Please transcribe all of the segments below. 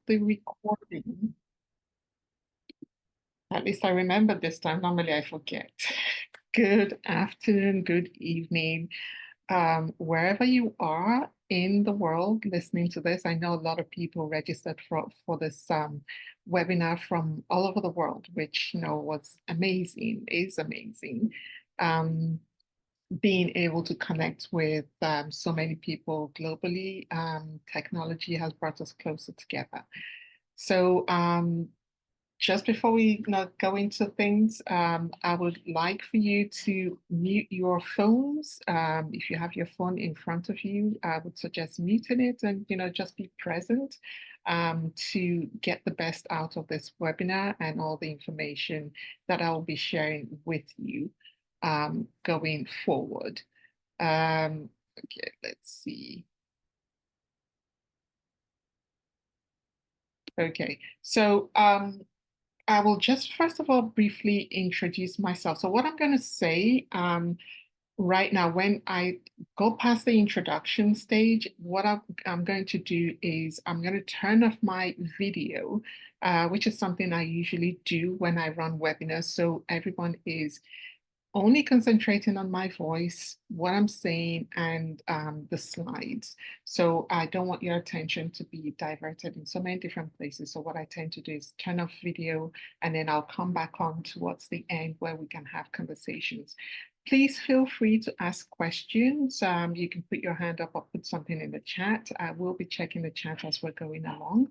the recording. At least I remember this time. Normally I forget. Good afternoon, good evening. Wherever you are in the world listening to this, I know a lot of people registered for this webinar from all over the world, which was amazing, is amazing. Being able to connect with so many people globally, technology has brought us closer together. So just before we go into things, I would like for you to mute your phones. If you have your phone in front of you, I would suggest muting it and just be present to get the best out of this webinar and all the information that I will be sharing with you going forward. Okay, let's see. Okay, so I will just first of all briefly introduce myself. So what I'm going to say right now, when I go past the introduction stage, what I'm going to do is I'm going to turn off my video, which is something I usually do when I run webinars. So everyone is only concentrating on my voice, what I'm saying, and the slides. So I don't want your attention to be diverted in so many different places. So what I tend to do is turn off video, and then I'll come back on towards the end where we can have conversations. Please feel free to ask questions. You can put your hand up or put something in the chat. I will be checking the chat as we're going along.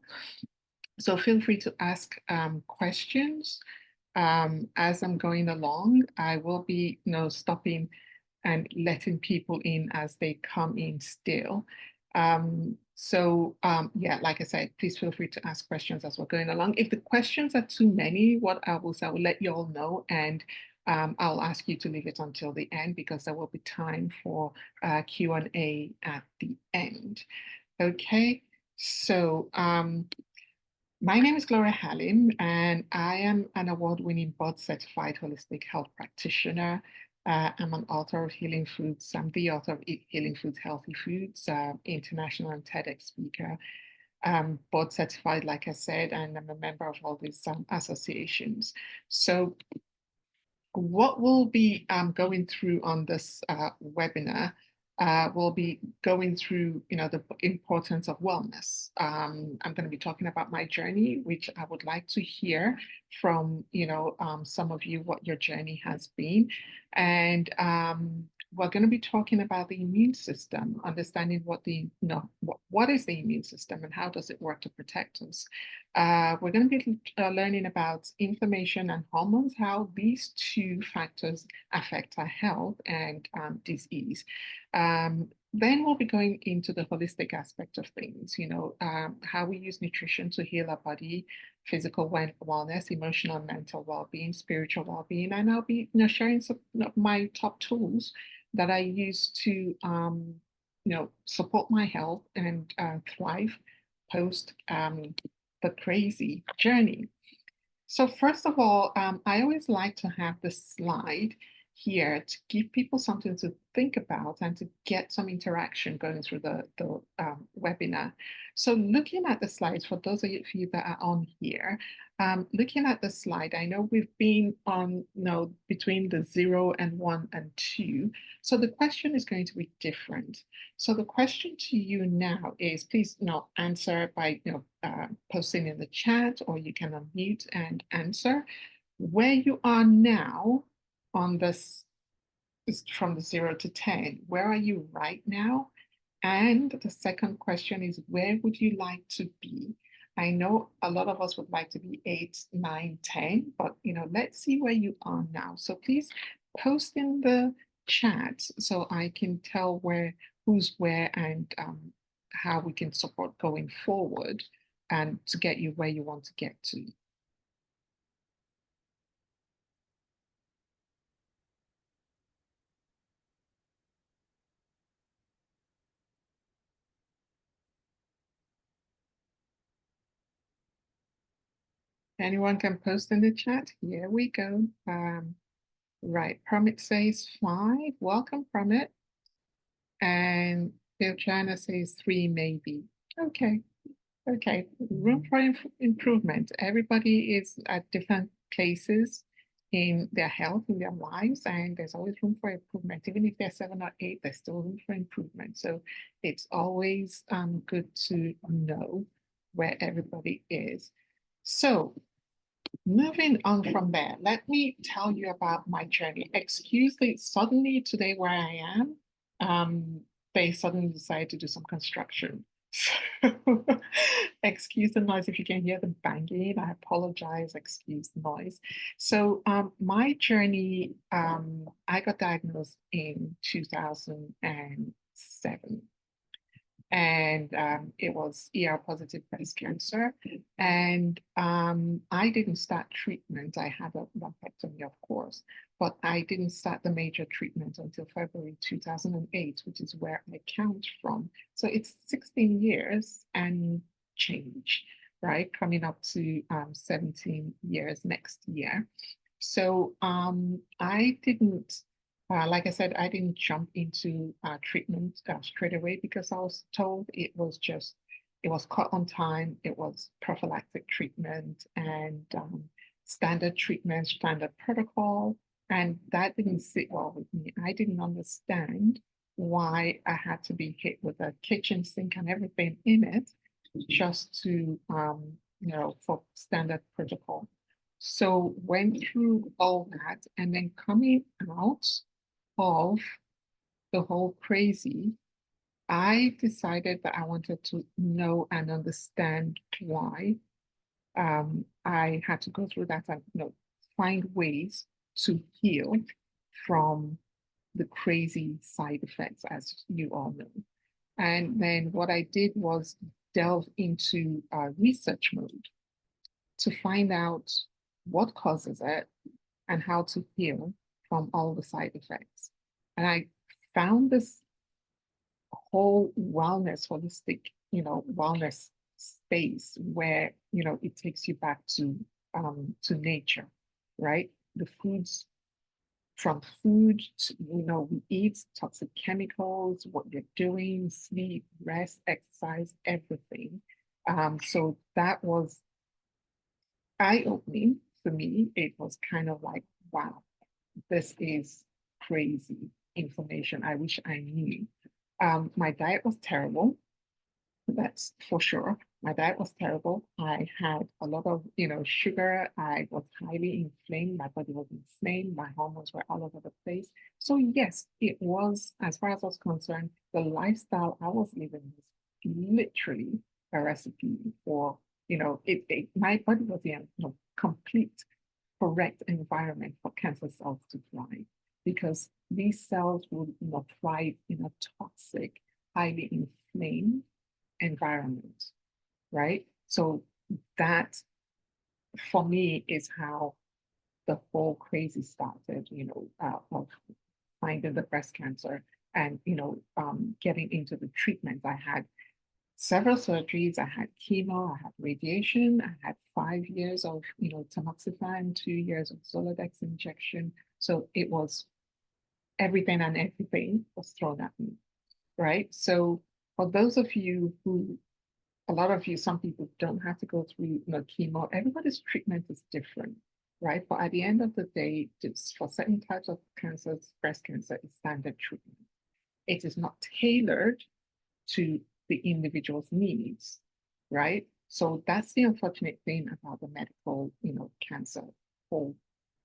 So feel free to ask questions. As I'm going along, I will be stopping and letting people in as they come in still. Yeah, like I said, please feel free to ask questions as we're going along. If the questions are too many, what I will say, I will let you all know, and I'll ask you to leave it until the end because there will be time for Q&A at the end. Okay, so my name is Gloria Halim, and I am an award-winning board-certified holistic health practitioner. I'm an author of Healing Foods. I'm the author of Healing Foods, Healthy Foods, international and TEDx speaker, board certified, like I said, and I'm a member of all these associations. So what we'll be going through on this webinar, we'll be going through, the importance of wellness. I'm going to be talking about my journey, which I would like to hear from, some of you what your journey has been. And we're going to be talking about the immune system, understanding what is the immune system and how does it work to protect us. We're going to be learning about inflammation and hormones, how these two factors affect our health and disease. Then we'll be going into the holistic aspect of things, how we use nutrition to heal our body, physical wellness, emotional and mental well-being, spiritual well-being, and I'll be sharing some of my top tools that I use to support my health and thrive post the crazy journey. So first of all, I always like to have this slide here to give people something to think about and to get some interaction going through the webinar. So looking at the slides, for those of you that are on here, looking at the slide, I know we've been on between the 0 and 1 and 2. So the question is going to be different. So the question to you now is, please answer by posting in the chat, or you can unmute and answer where you are now on this from the 0 to 10. Where are you right now? And the second question is, where would you like to be? I know a lot of us would like to be 8, 9, 10, but let's see where you are now. So please post in the chat so I can tell who's where and how we can support going forward and to get you where you want to get to. Anyone can post in the chat. Here we go. Right, Promit says 5. Welcome, Promit. And Biljana says 3, maybe. Okay, Okay, room for improvement. Everybody is at different places in their health, in their lives, and there's always room for improvement. Even if they're 7 or 8, there's still room for improvement. So it's always good to know where everybody is. So moving on from there, let me tell you about my journey. Excuse the suddenly today where I am, they suddenly decided to do some construction. So, excuse the noise if you can hear the banging. I apologize, excuse the noise. So my journey, I got diagnosed in 2007 and it was ER positive breast cancer. And I didn't start treatment. I had a lumpectomy, of course, but I didn't start the major treatment until February 2008, which is where I count from. So it's 16 years and change, right? Coming up to 17 years next year. So I didn't like I said, I didn't jump into treatment straight away because I was told it was caught on time, it was prophylactic treatment and standard treatment, standard protocol. And that didn't sit well with me. I didn't understand why I had to be hit with a kitchen sink and everything in it just to, for standard protocol. So went through all that and then coming out of the whole crazy, I decided that I wanted to know and understand why I had to go through that and find ways to heal from the crazy side effects, as you all know. And then what I did was delve into research mode to find out what causes it and how to heal from all the side effects. And I found this whole wellness, holistic, wellness space where, it takes you back to nature, right? The foods from food to, we eat toxic chemicals, what you're doing, sleep, rest, exercise, everything. So that was eye-opening for me. It was kind of like, wow, this is crazy information. I wish I knew. My diet was terrible. That's for sure. My diet was terrible. I had a lot of, sugar. I was highly inflamed. My body was inflamed. My hormones were all over the place. So yes, it was, as far as I was concerned, the lifestyle I was living was literally a recipe for, my body was in a complete correct environment for cancer cells to thrive because these cells would not thrive in a toxic, highly inflamed environment, right? So that for me is how the whole crazy started, of finding the breast cancer and, getting into the treatment. I had several surgeries. I had chemo, I had radiation, I had 5 years of, tamoxifen, 2 years of Zoladex injection. So it was everything and everything was thrown at me, right? So for those of you who, a lot of you, some people don't have to go through, chemo. Everybody's treatment is different, right? But at the end of the day, it's for certain types of cancers, breast cancer is standard treatment. It is not tailored to the individual's needs, right? So that's the unfortunate thing about the medical, cancer whole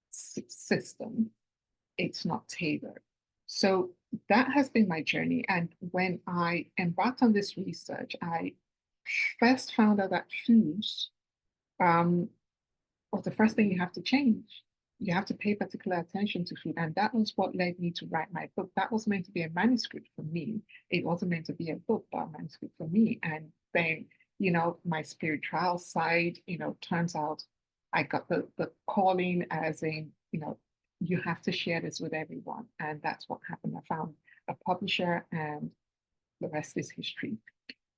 system. It's not tailored. So that has been my journey. And when I embarked on this research, I first found out that foods um, was the first thing you have to change. You have to pay particular attention to food. And that was what led me to write my book. That was meant to be a manuscript for me. It wasn't meant to be a book, but a manuscript for me. And then, my spiritual side, turns out I got the calling as in, you have to share this with everyone. And that's what happened. I found a publisher and the rest is history.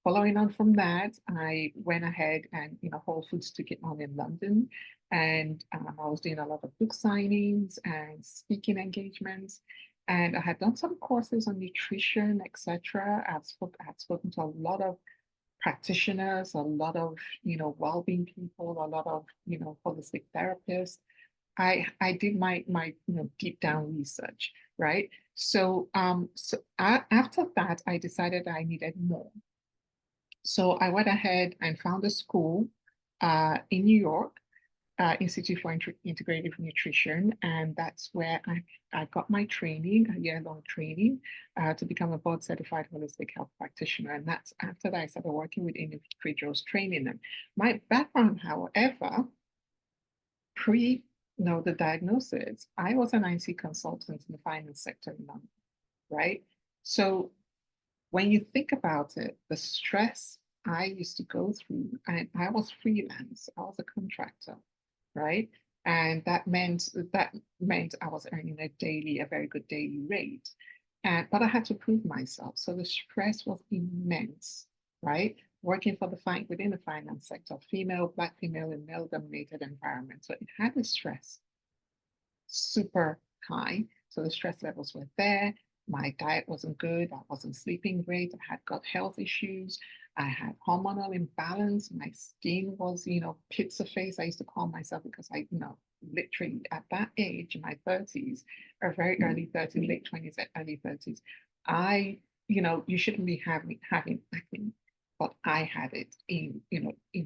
Following on from that, I went ahead and, Whole Foods took it on in London. And I was doing a lot of book signings and speaking engagements. And I had done some courses on nutrition, etc. I had spoken to a lot of practitioners, a lot of, well-being people, a lot of, holistic therapists. I did my deep down research, right? After that, I decided I needed more. So I went ahead and found a school in New York, Institute for Integrative Nutrition, and that's where I got my training, a year-long training, to become a board certified holistic health practitioner. And that's after that I started working with individuals, training them. My background, however, pre the diagnosis, I was an IC consultant in the finance sector in London, right? So when you think about it, the stress I used to go through, and I was freelance, I was a contractor, right? And that meant I was earning a very good daily rate. But I had to prove myself. So the stress was immense, right? Working for within the finance sector, Black female in male dominated environment. So it had the stress super high. So the stress levels were there. My diet wasn't good. I wasn't sleeping great. I had gut health issues. I had hormonal imbalance. My skin was, pizza face. I used to call myself because literally at that age, in my 30s, or very early 30s, late 20s, early 30s, you shouldn't be having acne, but I had it in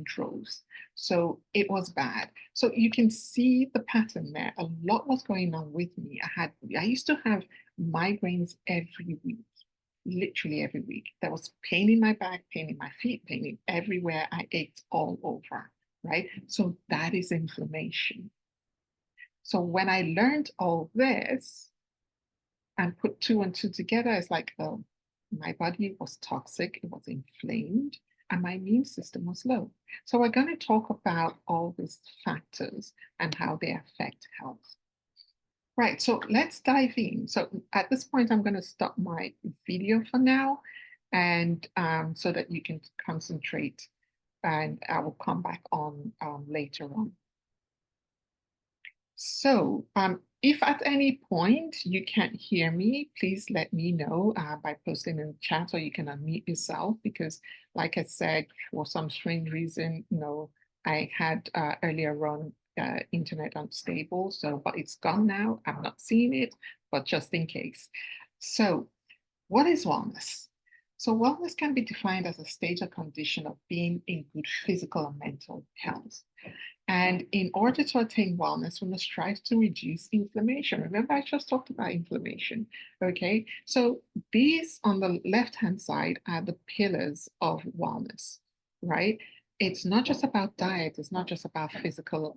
droves. So it was bad. So you can see the pattern there. A lot was going on with me. I used to have migraines every week, literally every week. There was pain in my back, pain in my feet, pain in everywhere. I ached all over, right? So that is inflammation. So when I learned all this and put two and two together, it's like, oh, my body was toxic, it was inflamed, and my immune system was low. So we're going to talk about all these factors and how they affect health. Right, so let's dive in. So at this point, I'm going to stop my video for now, and so that you can concentrate, and I will come back on later on. So if at any point you can't hear me, please let me know by posting in the chat, or you can unmute yourself because, like I said, for some strange reason, I had earlier on internet unstable, but it's gone now. I'm not seeing it, but just in case. So what is wellness? So wellness can be defined as a state or condition of being in good physical and mental health. And in order to attain wellness, we must strive to reduce inflammation. Remember, I just talked about inflammation. Okay, so these on the left-hand side are the pillars of wellness, right? It's not just about diet, it's not just about physical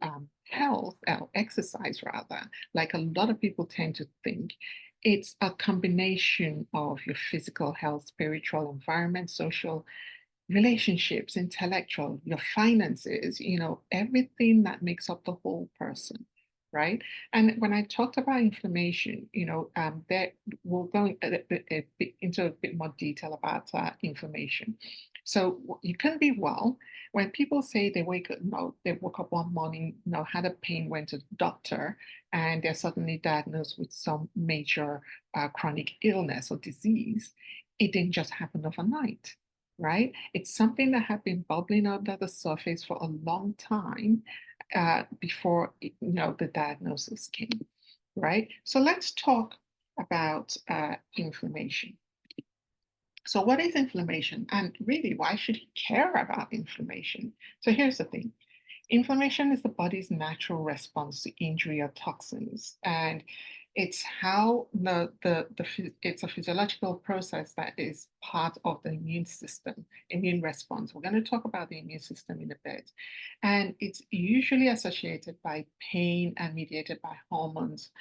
health or exercise, rather, like a lot of people tend to think. It's a combination of your physical health, spiritual environment, social relationships, intellectual, your finances, everything that makes up the whole person, right? And when I talked about inflammation, that we'll go into a bit more detail about inflammation. So you can be well when people say they they woke up one morning, had a pain, went to the doctor, and they're suddenly diagnosed with some major chronic illness or disease. It didn't just happen overnight, right? It's something that had been bubbling under the surface for a long time before the diagnosis came, right? So let's talk about inflammation. So what is inflammation? And really, why should you care about inflammation? So here's the thing. Inflammation is the body's natural response to injury or toxins, and it's how it's a physiological process that is part of the immune response. We're going to talk about the immune system in a bit, and it's usually associated by pain and mediated by hormones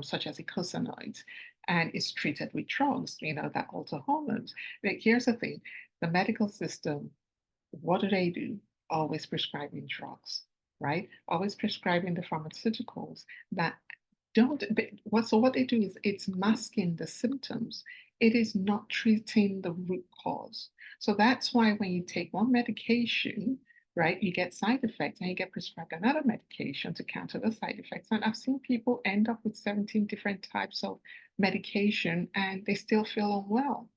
such as eicosanoids, and is treated with drugs, that alter hormones. But here's the thing: the medical system, what do? Always prescribing drugs, right? Always prescribing the pharmaceuticals that what they do is it's masking the symptoms. It is not treating the root cause. So that's why when you take one medication, right, you get side effects and you get prescribed another medication to counter the side effects. And I've seen people end up with 17 different types of medication and they still feel unwell.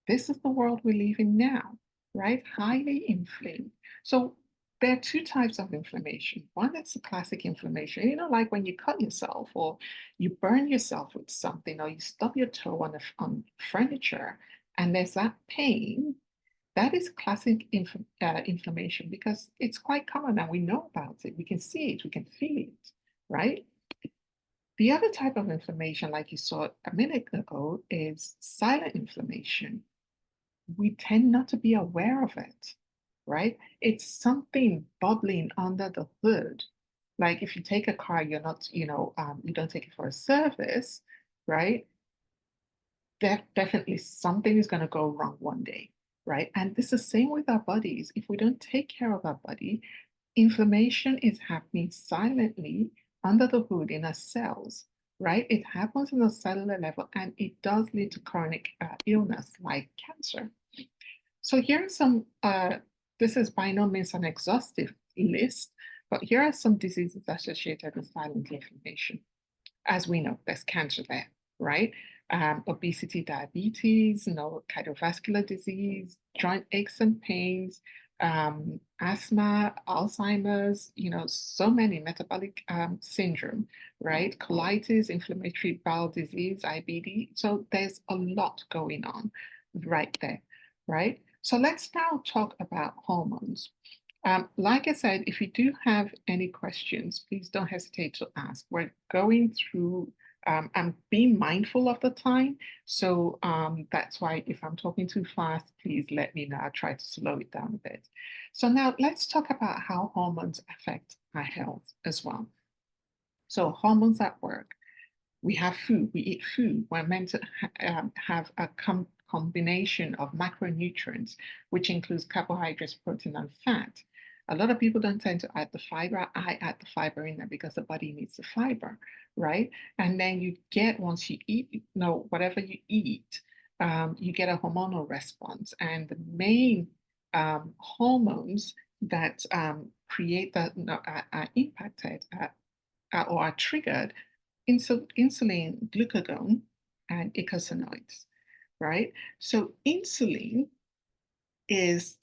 This is the world we live in now, right? Highly inflamed. So there are two types of inflammation. One is the classic inflammation, like when you cut yourself or you burn yourself with something or you stub your toe on furniture and there's that pain. That is classic inflammation because it's quite common and we know about it. We can see it, we can feel it, right? The other type of inflammation, like you saw a minute ago, is silent inflammation. We tend not to be aware of it, right? It's something bubbling under the hood. Like if you take a car, you're not, you don't take it for a service, right? Definitely something is going to go wrong one day, right? And it's the same with our bodies. If we don't take care of our body, inflammation is happening silently under the hood in our cells, right? It happens on a cellular level and it does lead to chronic illness like cancer. So here are some, this is by no means an exhaustive list, but here are some diseases associated with silent inflammation. As we know, there's cancer there, right? Obesity, diabetes, cardiovascular disease, joint aches and pains, asthma, Alzheimer's, so many metabolic syndrome, right? Colitis, inflammatory bowel disease, IBD. So there's a lot going on right there, right? So let's now talk about hormones. Like I said, if you do have any questions, please don't hesitate to ask. We're going through and being mindful of the time. So that's why if I'm talking too fast, please let me know. I'll try to slow it down a bit. So now let's talk about how hormones affect our health as well. So hormones at work. We have food, we eat food. We're meant to have a combination of macronutrients, which includes carbohydrates, protein, and fat. A lot of people don't tend to add the fiber. I add the fiber in there because the body needs the fiber, right? And then you get, once you eat, whatever you eat, you get a hormonal response. And the main hormones that create that are impacted or are triggered insulin, glucagon, and eicosanoids, right? So insulin is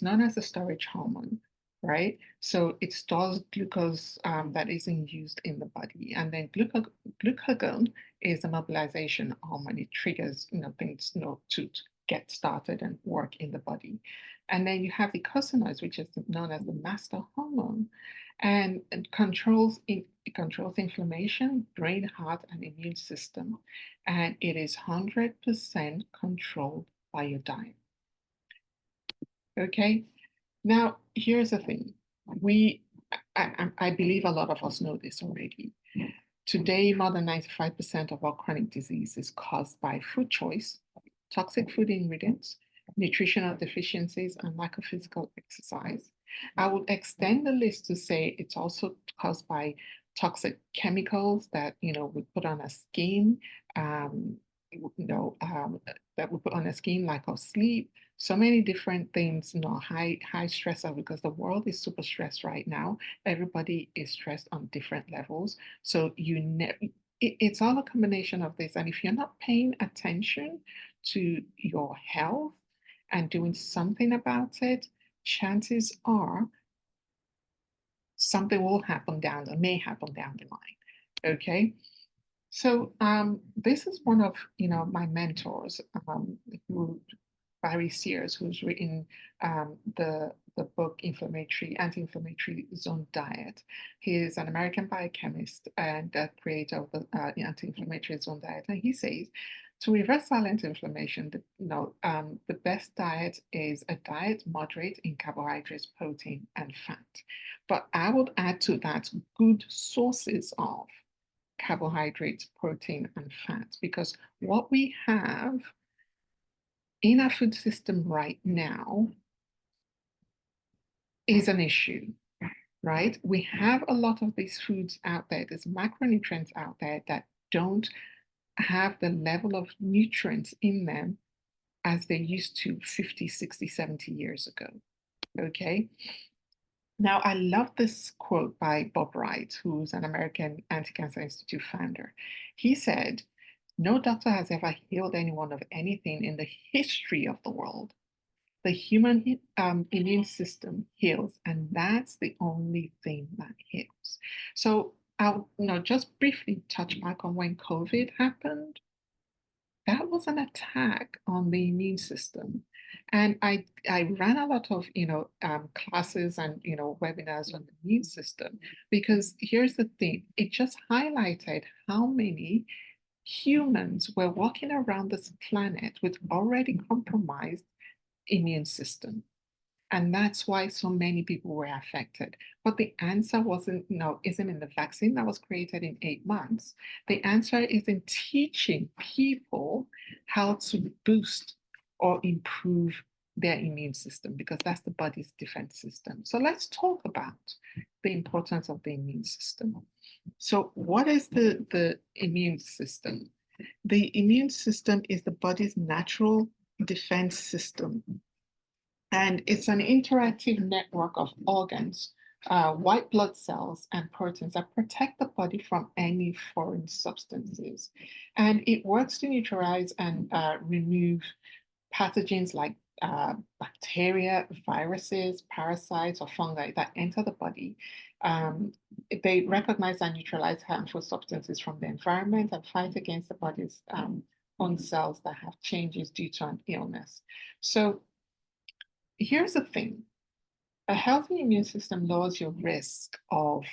known as a storage hormone, right? So it stores glucose that isn't used in the body, and then glucagon is a mobilization hormone. It triggers things to get started and work in the body, and then you have the eicosanoids, which is known as the master hormone, and it controls inflammation, brain, heart, and immune system, and it is 100% controlled by your diet. Okay. Now, here's the thing. I believe a lot of us know this already. Today, more than 95% of all chronic disease is caused by food choice, toxic food ingredients, nutritional deficiencies, and lack of physical exercise. I would extend the list to say it's also caused by toxic chemicals that we put on our skin, um, that we put on our skin, like our sleep. So many different things, high stressor because the world is super stressed right now. Everybody is stressed on different levels. So it's all a combination of this. And if you're not paying attention to your health and doing something about it, chances are something may happen down the line. Okay. So this is one of my mentors, who Barry Sears, who's written the book Anti-Inflammatory Zone Diet. He is an American biochemist and the creator of the Anti-Inflammatory Zone Diet, and he says to reverse silent inflammation, the best diet is a diet moderate in carbohydrates, protein, and fat. But I would add to that good sources of carbohydrates, protein, and fat, because what we have in our food system right now is an issue, right? We have a lot of these foods out there, there's macronutrients out there that don't have the level of nutrients in them as they used to 50, 60, 70 years ago. Okay. Now, I love this quote by Bob Wright, who's an American Anti-Cancer Institute founder. He said, "No doctor has ever healed anyone of anything in the history of the world the human immune system heals, and that's the only thing that heals. So I'll just briefly touch back on when COVID happened. That was an attack on the immune system. And I ran a lot of classes and webinars on the immune system, because here's the thing, it just highlighted how many humans were walking around this planet with already compromised immune system. And that's why so many people were affected. But the answer isn't in the vaccine that was created in 8 months. The answer is in teaching people how to boost or improve their immune system, because that's the body's defense system. So let's talk about the importance of the immune system. So what is the immune system? The immune system is the body's natural defense system, and it's an interactive network of organs, white blood cells, and proteins that protect the body from any foreign substances. And it works to neutralize and remove pathogens like bacteria, viruses, parasites, or fungi that enter the body. Um, they recognize and neutralize harmful substances from the environment and fight against the body's own cells that have changes due to an illness. So here's the thing. A healthy immune system lowers your risk of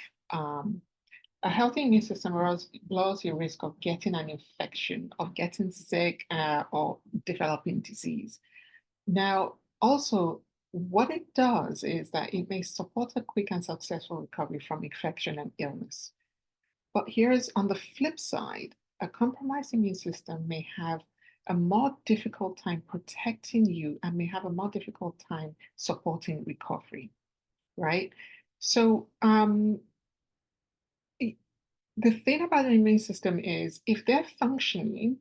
a healthy immune system lowers your risk of getting an infection, of getting sick, or developing disease. Now, also, what it does is that it may support a quick and successful recovery from infection and illness. But here's on the flip side, a compromised immune system may have a more difficult time protecting you and may have a more difficult time supporting recovery, right? So the thing about the immune system is if they're functioning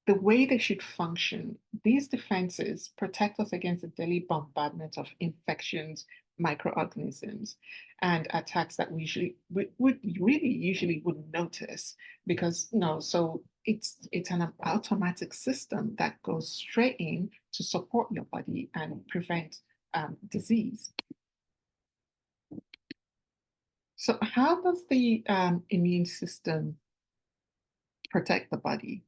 the way they should function, these defenses protect us against the daily bombardment of infections, microorganisms, and attacks that we usually wouldn't notice, because so it's an automatic system that goes straight in to support your body and prevent disease. So how does the immune system protect the body?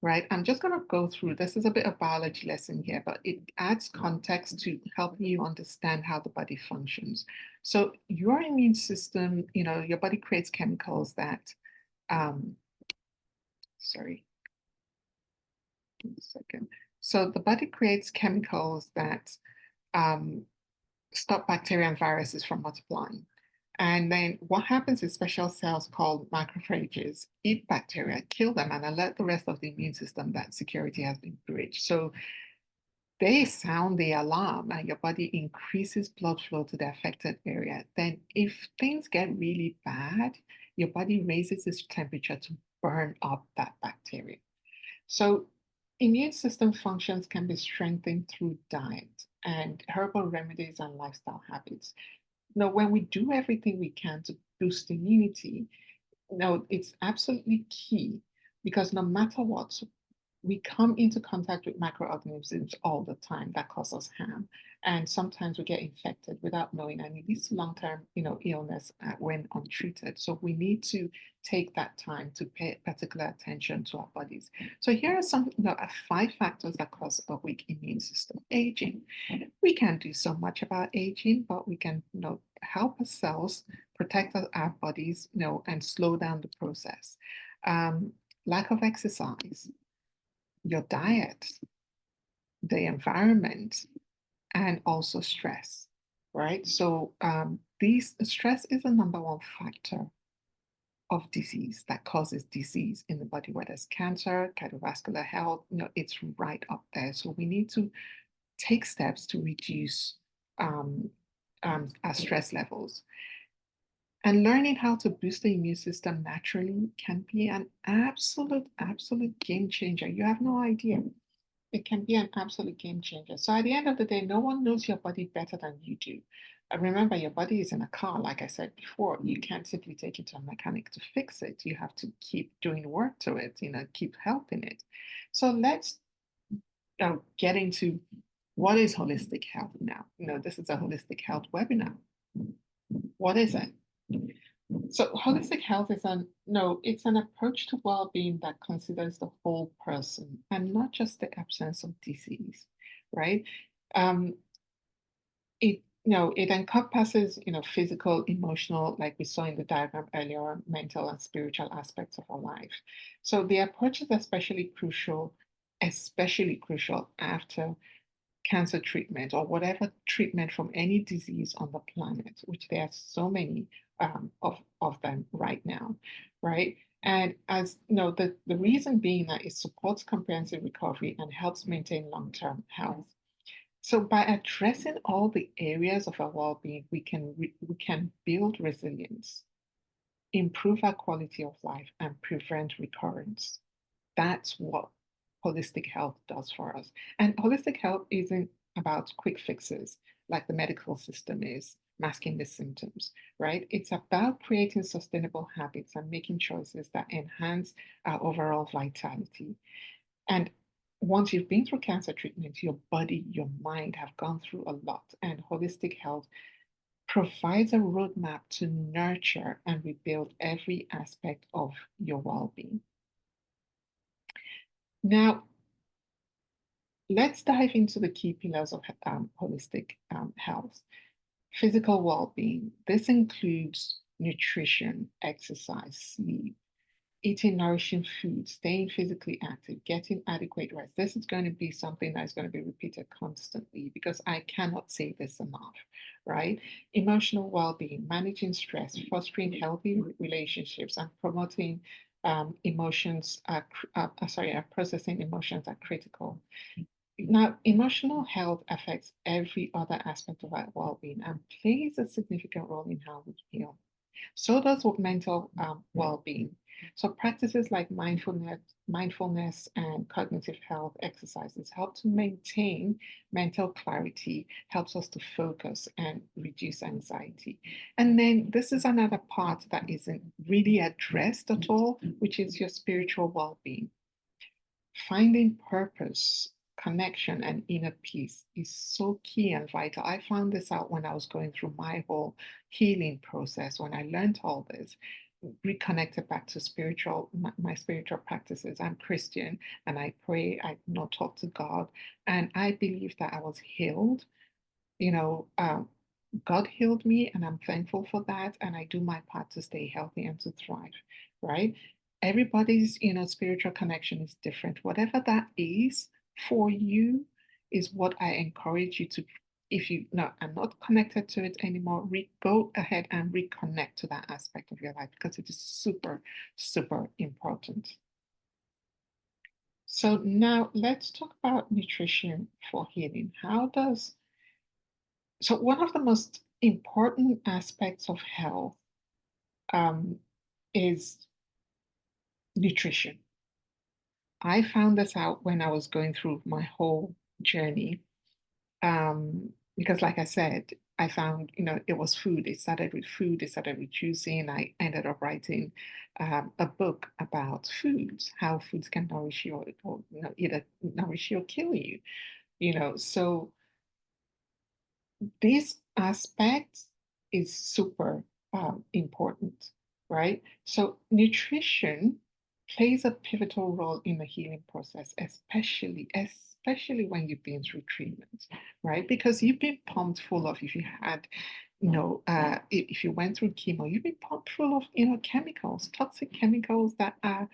Right? I'm just going to go through, this is a bit of biology lesson here, but it adds context to help you understand how the body functions. So your immune system, your body creates chemicals that, sorry, 1 second. So the body creates chemicals that stop bacteria and viruses from multiplying. And then what happens is special cells called macrophages eat bacteria, kill them, and alert the rest of the immune system that security has been breached. So they sound the alarm and your body increases blood flow to the affected area. Then if things get really bad, your body raises its temperature to burn up that bacteria. So immune system functions can be strengthened through diet and herbal remedies and lifestyle habits. Now, when we do everything we can to boost immunity, it's absolutely key, because no matter what, we come into contact with microorganisms all the time that cause us harm. And sometimes we get infected without knowing, and it leads to long-term, illness when untreated. So we need to take that time to pay particular attention to our bodies. So here are some 5 factors that cause a weak immune system. Aging. We can't do so much about aging, but we can, help ourselves protect our bodies, and slow down the process. Lack of exercise, your diet, the environment, and also stress, right? So stress is the number 1 factor of disease that causes disease in the body, whether it's cancer, cardiovascular health, it's right up there. So we need to take steps to reduce our stress levels. And learning how to boost the immune system naturally can be an absolute game changer. You have no idea. It can be an absolute game changer. So at the end of the day, no one knows your body better than you do. Remember, your body is in a car, like I said before. You can't simply take it to a mechanic to fix it. You have to keep doing work to it, keep helping it. So let's get into What is holistic health now? This is a holistic health webinar. What is it? So holistic health is it's an approach to well-being that considers the whole person and not just the absence of disease, right? Um, it encompasses, physical, emotional, like we saw in the diagram earlier, mental and spiritual aspects of our life. So the approach is especially crucial after cancer treatment or whatever treatment from any disease on the planet, which there are so many of them right now, right? And as the reason being that it supports comprehensive recovery and helps maintain long-term health. So by addressing all the areas of our well-being, we can build resilience, improve our quality of life, and prevent recurrence. That's what holistic health does for us. And holistic health isn't about quick fixes like the medical system is, masking the symptoms, right? It's about creating sustainable habits and making choices that enhance our overall vitality. And once you've been through cancer treatment, your body, your mind have gone through a lot. And holistic health provides a roadmap to nurture and rebuild every aspect of your well being. Now, let's dive into the key pillars of holistic health. Physical well being. This includes nutrition, exercise, sleep, eating nourishing food, staying physically active, getting adequate rest. This is going to be something that's going to be repeated constantly because I cannot say this enough, right? Emotional well-being, managing stress, fostering healthy relationships, and promoting processing emotions are critical. Now, emotional health affects every other aspect of our well-being and plays a significant role in how we feel. So does with mental well-being. So practices like mindfulness and cognitive health exercises help to maintain mental clarity, helps us to focus and reduce anxiety. And then this is another part that isn't really addressed at all, which is your spiritual well-being. Finding purpose, connection, and inner peace is so key and vital. I found this out when I was going through my whole healing process, when I learned all this, reconnected back to my spiritual practices. I'm Christian and I pray, talk to God. And I believe that I was healed. You know, God healed me, and I'm thankful for that. And I do my part to stay healthy and to thrive, right? Everybody's, spiritual connection is different. Whatever that is for you is what I encourage you to. If you no, I'm not connected to it anymore, go ahead and reconnect to that aspect of your life because it is super, super important. So now let's talk about nutrition for healing. So one of the most important aspects of health um, is nutrition. I found this out when I was going through my whole journey. Because like I said, I found, it was food. It started with food, it started with juicing. I ended up writing a book about foods, how foods can nourish you or either nourish you or kill you, So this aspect is super important, right? So nutrition plays a pivotal role in the healing process, especially when you've been through treatment, right? Because you've been pumped full of, if you had, if you went through chemo, you've been pumped full of, chemicals, toxic chemicals that are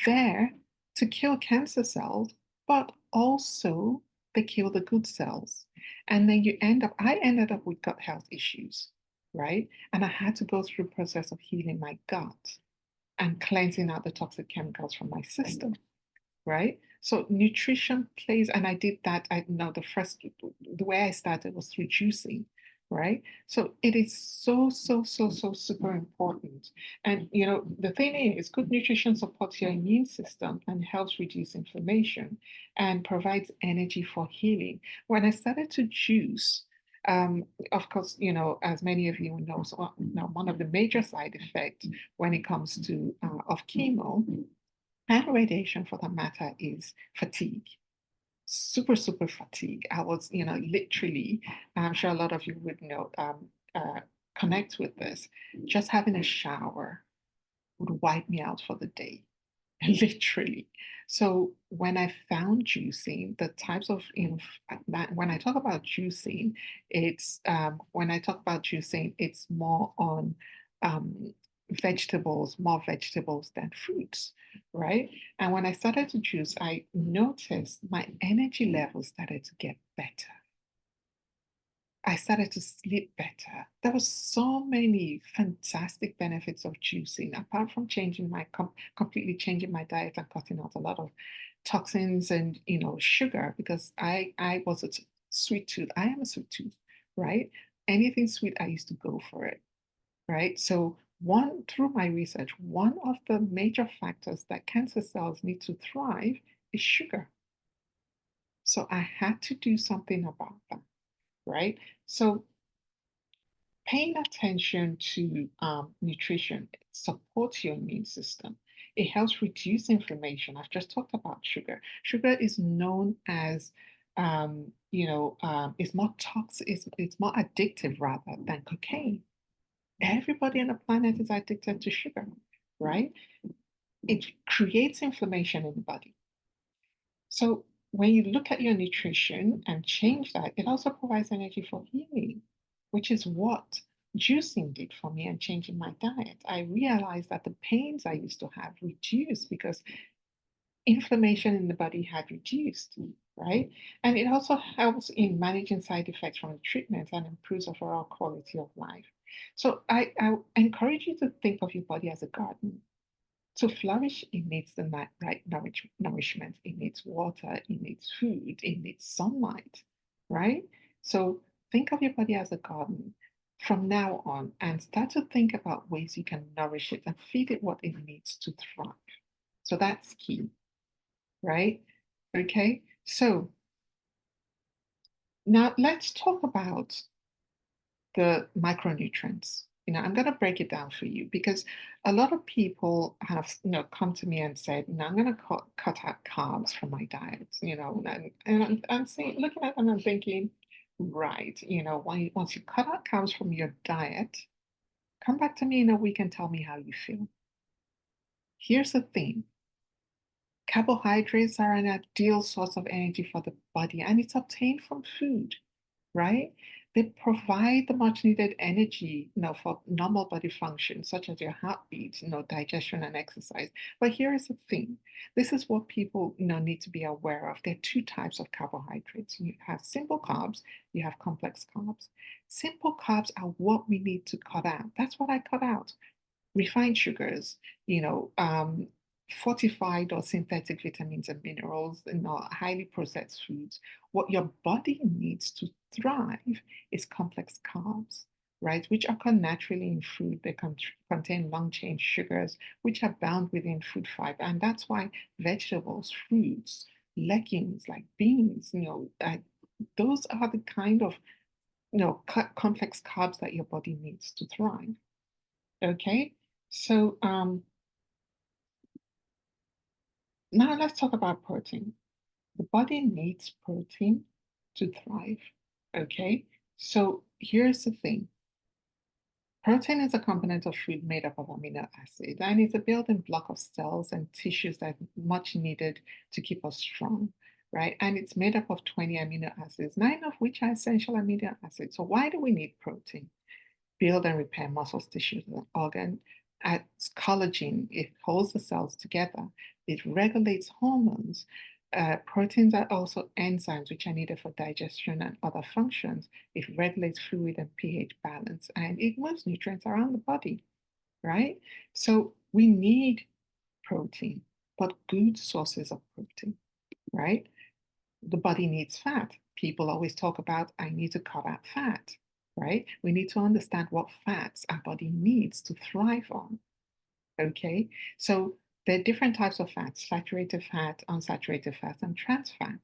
there to kill cancer cells, but also they kill the good cells. And then I ended up with gut health issues, right? And I had to go through a process of healing my gut and cleansing out the toxic chemicals from my system, right? So nutrition plays, and I did that. I know the way I started was through juicing, right? So it is so, so, so, so super important. And the thing is, good nutrition supports your immune system and helps reduce inflammation and provides energy for healing. When I started to juice, of course, as many of you know, so now one of the major side effects when it comes to of chemo and radiation for that matter is fatigue, super, super fatigued. I was, literally, I'm sure a lot of you would connect with this. Just having a shower would wipe me out for the day. Literally. So when I found juicing, the types of when I talk about juicing, it's when I talk about juicing, it's more on vegetables, more vegetables than fruits, right? And when I started to juice, I noticed my energy levels started to get better. I started to sleep better. There were so many fantastic benefits of juicing, apart from changing completely changing my diet and cutting out a lot of toxins and sugar, because I was a sweet tooth. I am a sweet tooth, right? Anything sweet, I used to go for it, right? So through my research, one of the major factors that cancer cells need to thrive is sugar. So I had to do something about that, right? So paying attention to nutrition supports your immune system. It helps reduce inflammation. I've just talked about sugar. Sugar is known as, it's more toxic, it's more addictive rather than cocaine. Everybody on the planet is addicted to sugar, right? It creates inflammation in the body. So when you look at your nutrition and change that, it also provides energy for healing, which is what juicing did for me and changing my diet. I realized that the pains I used to have reduced because inflammation in the body had reduced, right? And it also helps in managing side effects from the treatment and improves overall quality of life. So I encourage you to think of your body as a garden. To flourish, it needs the right nourishment. It needs water, it needs food, it needs sunlight, right? So think of your body as a garden from now on and start to think about ways you can nourish it and feed it what it needs to thrive. So that's key, right? Okay, so now let's talk about the micronutrients. I'm going to break it down for you because a lot of people have, come to me and said, I'm going to cut out carbs from my diet, and I'm saying, looking at them and thinking, right, once you cut out carbs from your diet, come back to me in a week and tell me how you feel. Here's the thing. Carbohydrates are an ideal source of energy for the body, and it's obtained from food, right? They provide the much needed energy, for normal body functions such as your heartbeat, digestion and exercise. But here is the thing. This is what people, need to be aware of. There are two types of carbohydrates. You have simple carbs, you have complex carbs. Simple carbs are what we need to cut out. That's what I cut out. Refined sugars, fortified or synthetic vitamins and minerals, highly processed foods. What your body needs to thrive is complex carbs, right? Which occur naturally in food. They contain long chain sugars, which are bound within food fiber. And that's why vegetables, fruits, legumes like beans, those are the kind of complex carbs that your body needs to thrive. Okay, so now let's talk about protein. The body needs protein to thrive. Okay, so here's the thing. Protein is a component of food made up of amino acids, and it's a building block of cells and tissues that much needed to keep us strong, right? And it's made up of 20 amino acids, 9 of which are essential amino acids. So why do we need protein? Build and repair muscles, tissues, and organs. Adds collagen, it holds the cells together. It regulates hormones. Proteins are also enzymes which are needed for digestion and other functions. It regulates fluid and pH balance, and it moves nutrients around the body, right? So we need protein, but good sources of protein, right? The body needs fat. People always talk about, I need to cut out fat, right? We need to understand what fats our body needs to thrive on, okay? So there are different types of fats: saturated fat, unsaturated fat, and trans fat.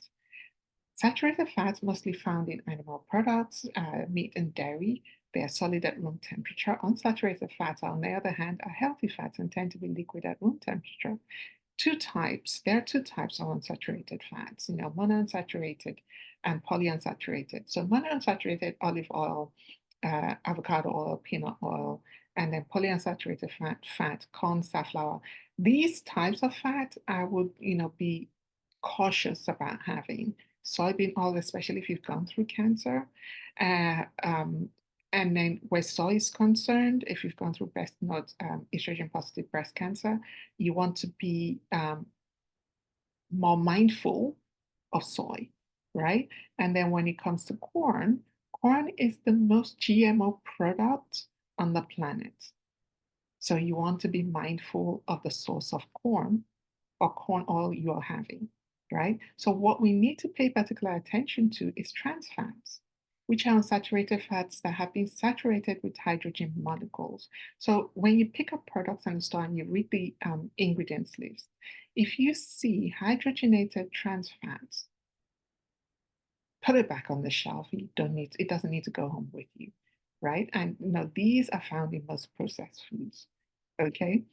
Saturated fats mostly found in animal products, meat and dairy. They are solid at room temperature. Unsaturated fats, on the other hand, are healthy fats and tend to be liquid at room temperature. two types. There are two types of unsaturated fats, monounsaturated and polyunsaturated. So monounsaturated olive oil, avocado oil, peanut oil, and then polyunsaturated fat, corn, safflower. These types of fat, I would, be cautious about having. Soybean oil, especially if you've gone through cancer. Uh, um, and then where soy is concerned, if you've gone through estrogen positive breast cancer, you want to be more mindful of soy, right? And then when it comes to corn, corn is the most GMO product on the planet. So you want to be mindful of the source of corn or corn oil you are having, right? So what we need to pay particular attention to is trans fats, which are unsaturated fats that have been saturated with hydrogen molecules. So when you pick up products in the store and you read the ingredients list, if you see hydrogenated trans fats, put it back on the shelf. It doesn't need to go home with you, right? And these are found in most processed foods. Okay.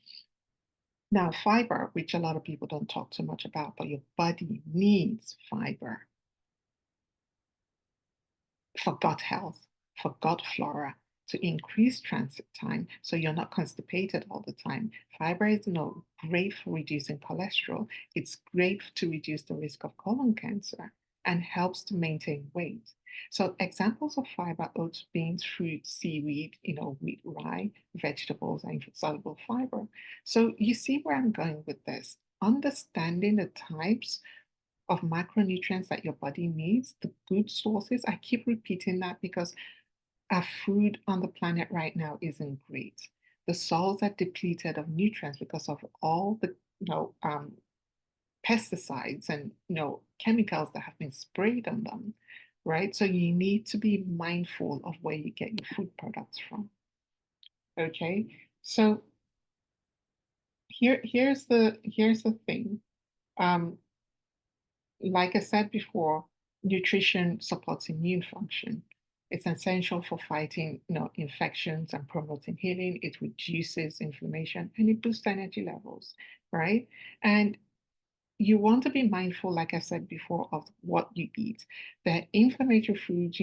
Now, fiber, which a lot of people don't talk too much about, but your body needs fiber for gut health, for gut flora, to increase transit time so you're not constipated all the time. Fiber is great for reducing cholesterol. It's great to reduce the risk of colon cancer and helps to maintain weight. So examples of fiber: oats, beans, fruits, seaweed, wheat, rye, vegetables, and soluble fiber. So you see where I'm going with this. Understanding the types of macronutrients that your body needs, the good sources. I keep repeating that because our food on the planet right now isn't great. The soils are depleted of nutrients because of all the pesticides and chemicals that have been sprayed on them, right? So you need to be mindful of where you get your food products from. Okay, so here's the thing. Um, Like I said before, nutrition supports immune function. It's essential for fighting, infections and promoting healing. It reduces inflammation and it boosts energy levels, right? And you want to be mindful, like I said before, of what you eat. The inflammatory foods,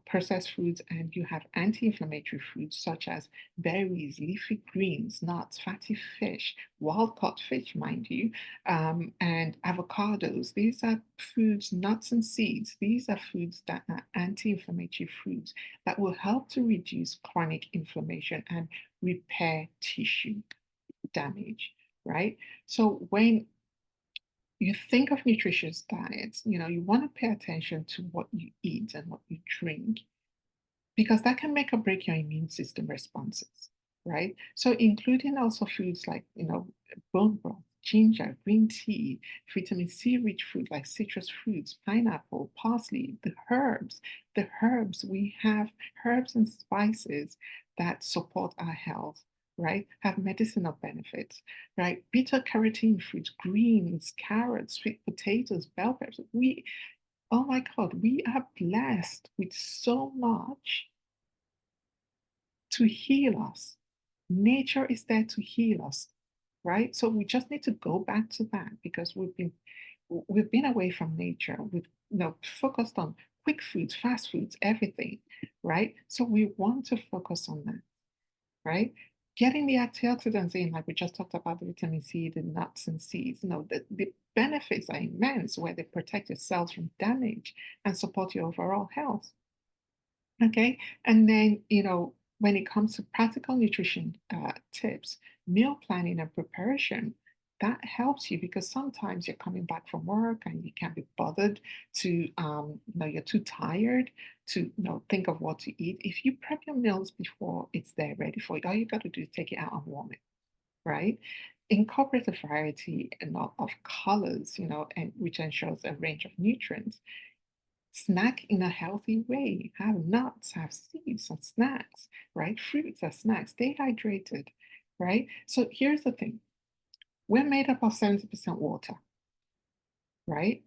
processed foods, and you have anti-inflammatory foods such as berries, leafy greens, nuts, fatty fish, wild-caught fish, mind you, and avocados. These are foods, nuts and seeds. These are foods that are anti-inflammatory foods that will help to reduce chronic inflammation and repair tissue damage, right? So when you think of nutritious diets, you want to pay attention to what you eat and what you drink because that can make or break your immune system responses, right? So including also foods like, bone broth, ginger, green tea, vitamin C rich food like citrus fruits, pineapple, parsley, the herbs, we have herbs and spices that support our health, right? Have medicinal benefits, right? Beta carotene fruits, greens, carrots, sweet potatoes, bell peppers. Oh my God, we are blessed with so much to heal us. Nature is there to heal us, right? So we just need to go back to that because we've been away from nature. We've focused on quick foods, fast foods, everything, right? So we want to focus on that, right? Getting the antioxidants in, like we just talked about the vitamin C, the nuts and seeds, the benefits are immense where they protect your cells from damage and support your overall health. Okay. And then, when it comes to practical nutrition tips, meal planning and preparation, that helps you because sometimes you're coming back from work and you can't be bothered to, you're too tired to, think of what to eat. If you prep your meals before it's there ready for you, all you got to do is take it out and warm it, right? Incorporate a variety of colors, and which ensures a range of nutrients. Snack in a healthy way. Have nuts, have seeds and snacks, right? Fruits are snacks. Stay hydrated, right? So here's the thing. We're made up of 70% water, right?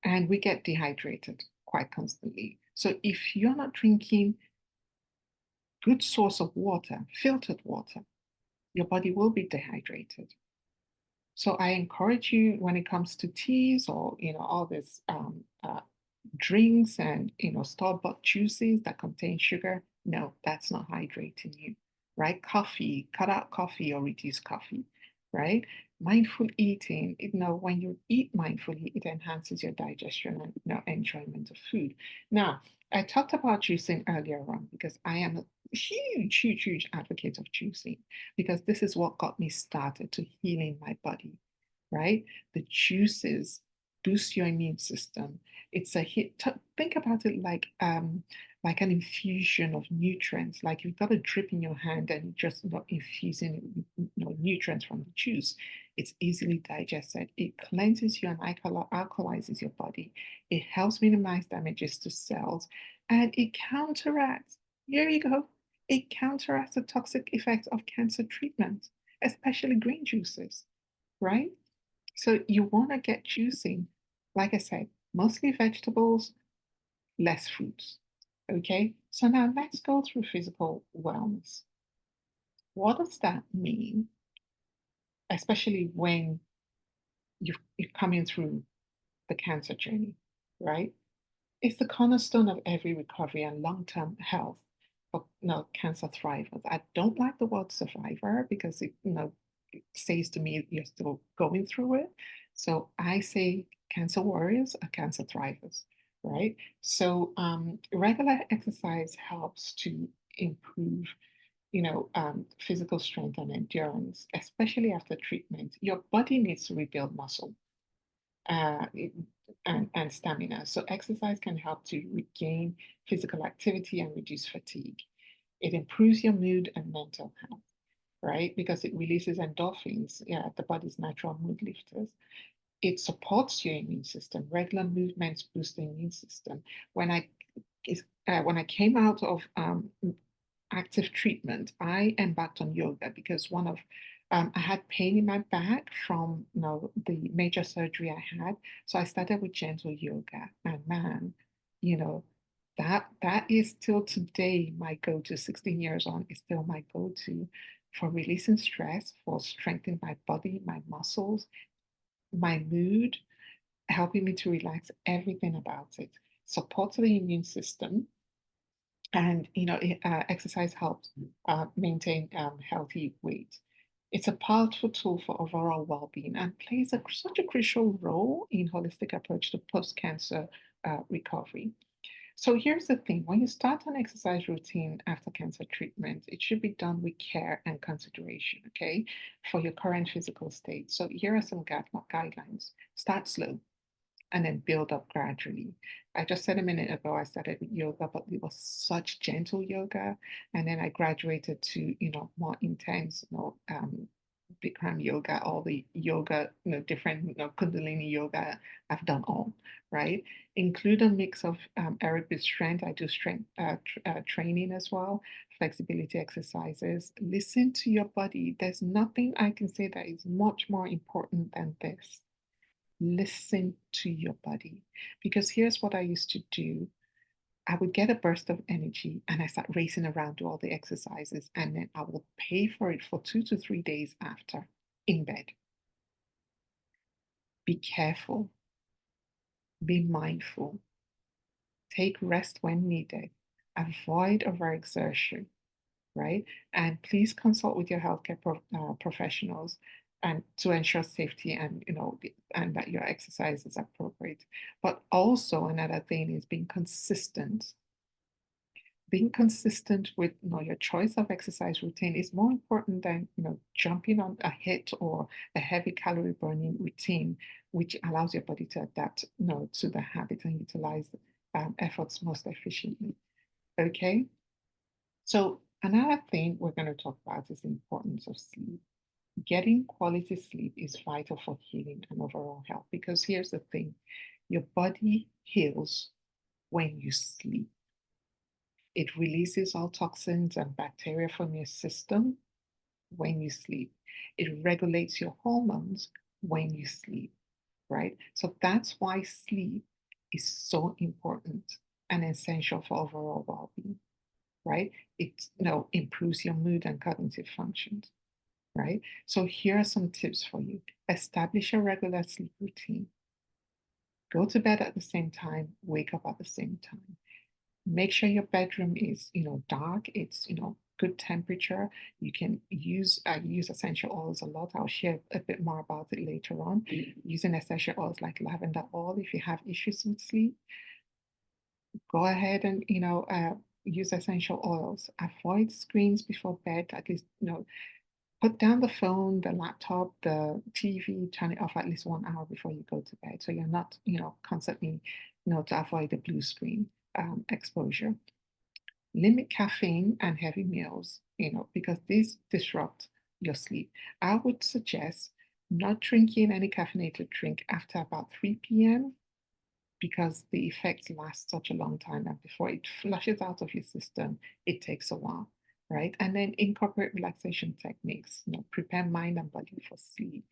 And we get dehydrated quite constantly. So if you're not drinking good source of water, filtered water, your body will be dehydrated. So I encourage you when it comes to teas or all this drinks and store-bought juices that contain sugar. No, that's not hydrating you, right? Coffee, cut out coffee or reduce coffee, right? Mindful eating, when you eat mindfully, it enhances your digestion and enjoyment of food. Now, I talked about juicing earlier on because I am a huge, huge, huge advocate of juicing because this is what got me started to healing my body, right? The juices boost your immune system. It's a hit. Think about it like an infusion of nutrients. Like you've got a drip in your hand and you're just not infusing nutrients from the juice. It's easily digested. It cleanses you and alkalizes your body. It helps minimize damages to cells, and it counteracts. Here you go. It counteracts the toxic effects of cancer treatment, especially green juices, right? So you want to get juicing, like I said, mostly vegetables, less fruits. Okay, so now let's go through physical wellness. What does that mean, especially when you're coming through the cancer journey, right? It's the cornerstone of every recovery and long-term health for cancer thrivers. I don't like the word survivor because it says to me you're still going through it. So I say cancer warriors are cancer thrivers, right? So regular exercise helps to improve physical strength and endurance, especially after treatment. Your body needs to rebuild muscle uh, and stamina. So exercise can help to regain physical activity and reduce fatigue. It improves your mood and mental health, right? Because it releases endorphins, yeah, the body's natural mood lifters. It supports your immune system. Regular movements boost the immune system. When I when I came out of active treatment, I embarked on yoga because I had pain in my back from the major surgery I had. So I started with gentle yoga, and man, you know, that is still today my go-to. 16 years on is still my go-to for releasing stress, for strengthening my body, my muscles, my mood, helping me to relax, everything about it. Supports the immune system, and exercise helps maintain healthy weight. It's a powerful tool for overall well-being and plays such a crucial role in holistic approach to post-cancer recovery. So here's the thing: when you start an exercise routine after cancer treatment, it should be done with care and consideration, okay, for your current physical state. So here are some guidelines. Start slow and then build up gradually. I just said a minute ago I started with yoga, but it was such gentle yoga, and then I graduated to more intense, Bikram yoga, all the yoga, different, Kundalini yoga. I've done all, right? Include a mix of aerobic strength. I do strength training as well, flexibility exercises. Listen to your body. There's nothing I can say that is much more important than this. Listen to your body. Because here's what I used to do: I would get a burst of energy and I start racing around, do all the exercises, and then I will pay for it for 2 to 3 days after in bed. Be careful, be mindful, take rest when needed, avoid overexertion, right? And please consult with your healthcare professionals and to ensure safety and and that your exercise is appropriate. But also another thing is being consistent. Being consistent with your choice of exercise routine is more important than jumping on a hit or a heavy calorie burning routine, which allows your body to adapt to the habit and utilize efforts most efficiently. Okay. So another thing we're going to talk about is the importance of sleep. Getting quality sleep is vital for healing and overall health because here's the thing: your body heals when you sleep. It releases all toxins and bacteria from your system when you sleep. It regulates your hormones when you sleep, right? So that's why sleep is so important and essential for overall well being, right? It improves your mood and cognitive functions. right? So here are some tips for you. Establish a regular sleep routine. Go to bed at the same time, wake up at the same time. Make sure your bedroom is, dark. It's, good temperature. You can use, I use essential oils a lot. I'll share a bit more about it later on. Using essential oils like lavender oil if you have issues with sleep. Go ahead and, use essential oils. Avoid screens before bed. At least, put down the phone, the laptop, the TV, turn it off at least 1 hour before you go to bed. So you're not, constantly, to avoid the blue screen exposure. Limit caffeine and heavy meals, because these disrupt your sleep. I would suggest not drinking any caffeinated drink after about 3 p.m. because the effects last such a long time, and before it flushes out of your system, it takes a while, right? And then incorporate relaxation techniques, prepare mind and body for sleep.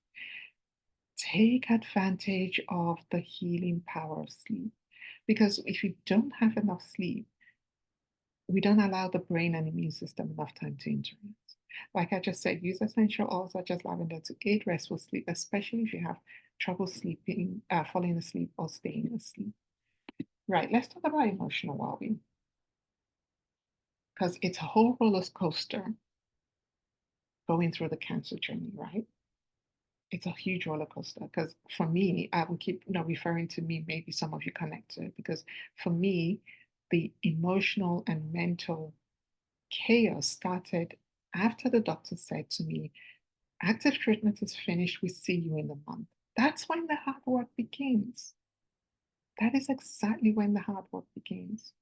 Take advantage of the healing power of sleep, because if you don't have enough sleep, we don't allow the brain and immune system enough time to interact. Like I just said, use essential oils such as lavender to aid restful sleep, especially if you have trouble sleeping, falling asleep, or staying asleep. Right, let's talk about emotional well-being, because it's a whole roller coaster going through the cancer journey, right? It's a huge roller coaster because for me, I will keep referring to me, maybe some of you connect to it, because for me, the emotional and mental chaos started after the doctor said to me, active treatment is finished, we see you in a month. That's when the hard work begins. That is exactly when the hard work begins,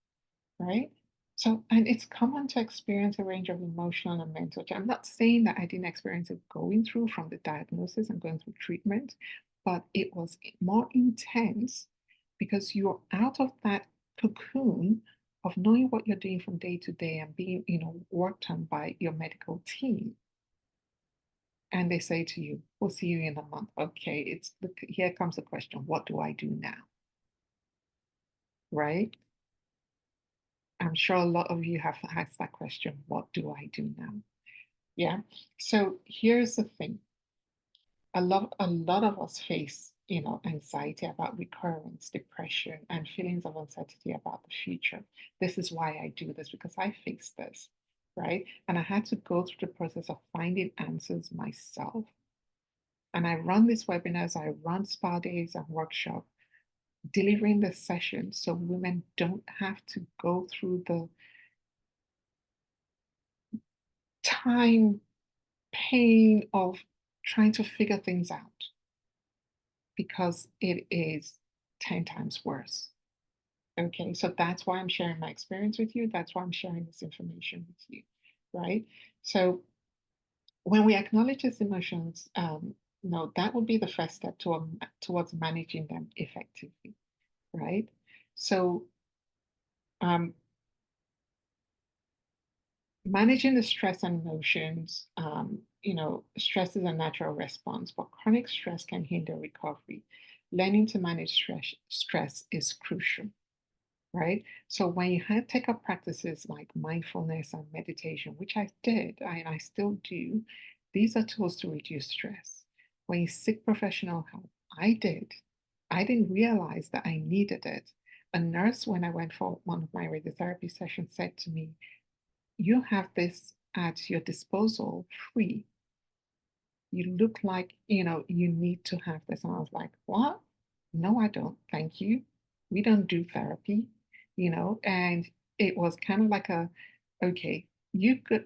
right? So, and it's common to experience a range of emotional and mental. I'm not saying that I didn't experience it going through from the diagnosis and going through treatment, but it was more intense because you're out of that cocoon of knowing what you're doing from day to day and being, worked on by your medical team. And they say to you, we'll see you in a month. Okay, here comes the question, what do I do now? Right? I'm sure a lot of you have asked that question, what do I do now? Yeah. So here's the thing. A lot of us face, anxiety about recurrence, depression, and feelings of uncertainty about the future. This is why I do this, because I faced this, right? And I had to go through the process of finding answers myself. And I run these webinars, I run spa days and workshops, delivering the sessions so women don't have to go through the time pain of trying to figure things out, because it is 10 times worse. Okay, so that's why I'm sharing my experience with you. That's why I'm sharing this information with you, right? So when we acknowledge these emotions, no, that would be the first step towards managing them effectively, right? So um, managing the stress and emotions, stress is a natural response, but chronic stress can hinder recovery. Learning to manage stress is crucial, right? So when you take up practices like mindfulness and meditation, which I did and I still do, these are tools to reduce stress. When you seek professional help, I did. I didn't realize that I needed it. A nurse, when I went for one of my radiotherapy sessions, said to me, you have this at your disposal free. You look like, you need to have this. And I was like, what? No, I don't. Thank you. We don't do therapy, and it was kind of like okay, you could,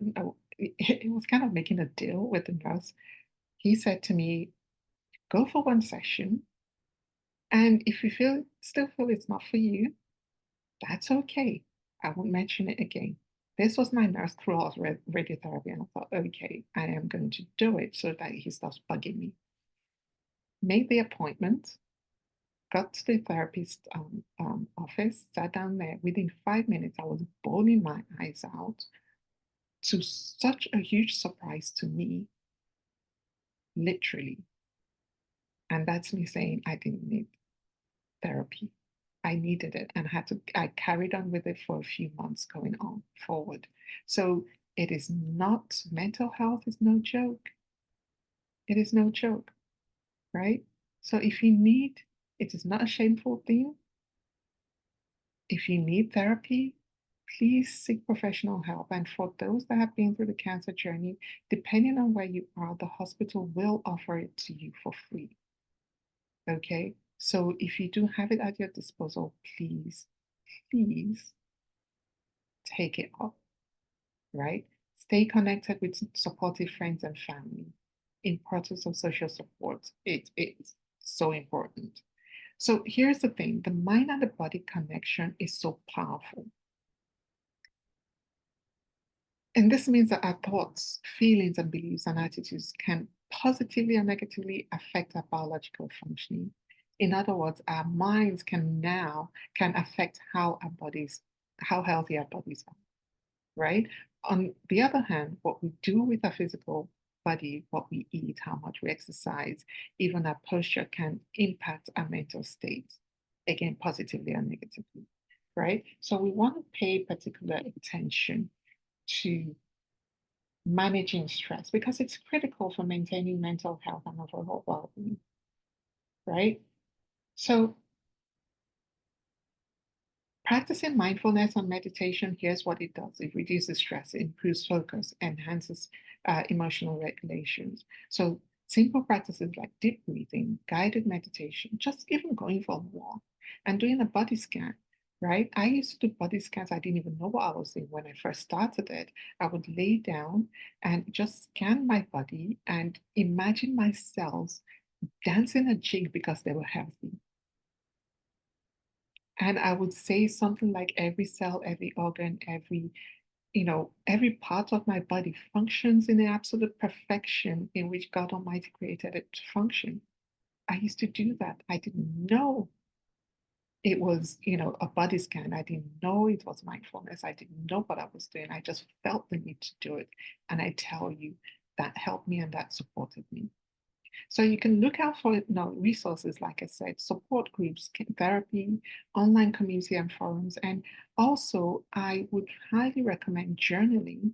it was kind of making a deal with the nurse. He said to me, go for one session. And if you still feel it's not for you, that's okay. I won't mention it again. This was my nurse throughout radiotherapy, and I thought, okay, I am going to do it so that he stops bugging me. Made the appointment, got to the therapist office, sat down there. Within 5 minutes, I was bawling my eyes out, to such a huge surprise to me, literally. And that's me saying I didn't need therapy. I needed it and I carried on with it for a few months going on forward. So it is not, mental health is no joke. It is no joke, right? So if you need, it is not a shameful thing. If you need therapy, please seek professional help. And for those that have been through the cancer journey, depending on where you are, the hospital will offer it to you for free. Okay? So if you do have it at your disposal, please take it up, right? Stay connected with supportive friends and family. Importance of social support. It is so important. So here's the thing, the mind and the body connection is so powerful. And this means that our thoughts, feelings, and beliefs and attitudes can positively and negatively affect our biological functioning. In other words, our minds can affect how healthy our bodies are, right? On the other hand, what we do with our physical body, what we eat, how much we exercise, even our posture can impact our mental state, again, positively and negatively, right? So we want to pay particular attention to managing stress because it's critical for maintaining mental health and overall well-being, right? So practicing mindfulness and meditation, here's what it does. It reduces stress, improves focus, enhances emotional regulations. So simple practices like deep breathing, guided meditation, just even going for a walk and doing a body scan, right? I used to do body scans. I didn't even know what I was doing when I first started it. I would lay down and just scan my body and imagine my cells dancing a jig because they were healthy. And I would say something like every cell, every organ, every part of my body functions in the absolute perfection in which God Almighty created it to function. I used to do that. I didn't know it was, a body scan. I didn't know it was mindfulness. I didn't know what I was doing. I just felt the need to do it. And I tell you, that helped me and that supported me. So you can look out for resources, like I said, support groups, therapy, online community and forums. And also, I would highly recommend journaling.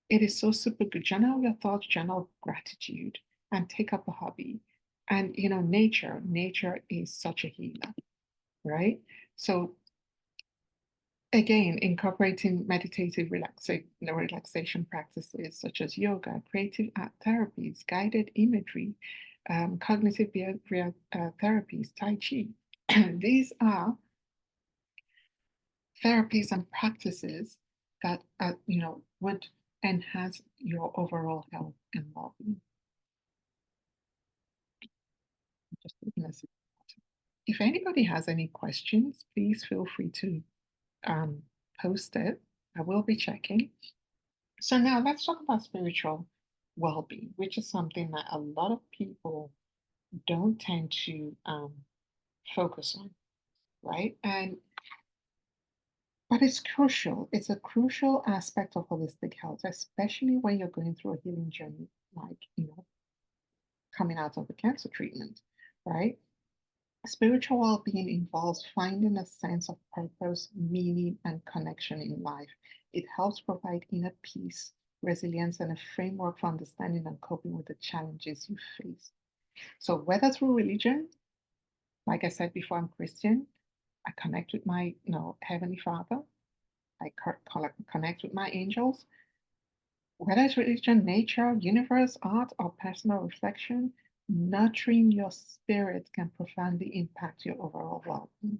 It is so super good. Journal your thoughts, journal gratitude, and take up a hobby. And, nature is such a healer, right? So again, incorporating meditative relaxation practices such as yoga, creative art therapies, guided imagery, cognitive behavioral therapies, Tai Chi. These are therapies and practices that would enhance your overall health and well-being. Just if anybody has any questions, please feel free to post it. I will be checking. So now let's talk about spiritual well-being, which is something that a lot of people don't tend to focus on, right? But it's crucial. It's a crucial aspect of holistic health, especially when you're going through a healing journey, like coming out of the cancer treatment, right? Spiritual well-being involves finding a sense of purpose, meaning, and connection in life. It helps provide inner peace, resilience, and a framework for understanding and coping with the challenges you face. So whether through religion, like I said before, I'm Christian, I connect with my, Heavenly Father, I connect with my angels. Whether it's religion, nature, universe, art, or personal reflection, nurturing your spirit can profoundly impact your overall well-being,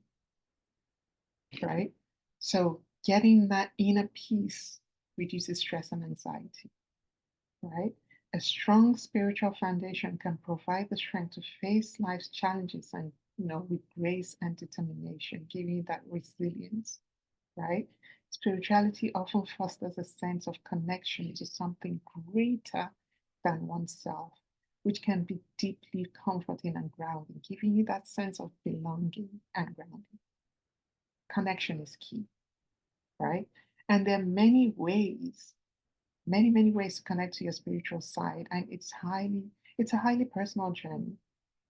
right? So getting that inner peace reduces stress and anxiety, right? A strong spiritual foundation can provide the strength to face life's challenges and, with grace and determination, giving you that resilience, right? Spirituality often fosters a sense of connection to something greater than oneself, which can be deeply comforting and grounding, giving you that sense of belonging and grounding. Connection is key, right? And there are many ways to connect to your spiritual side, and it's a highly personal journey.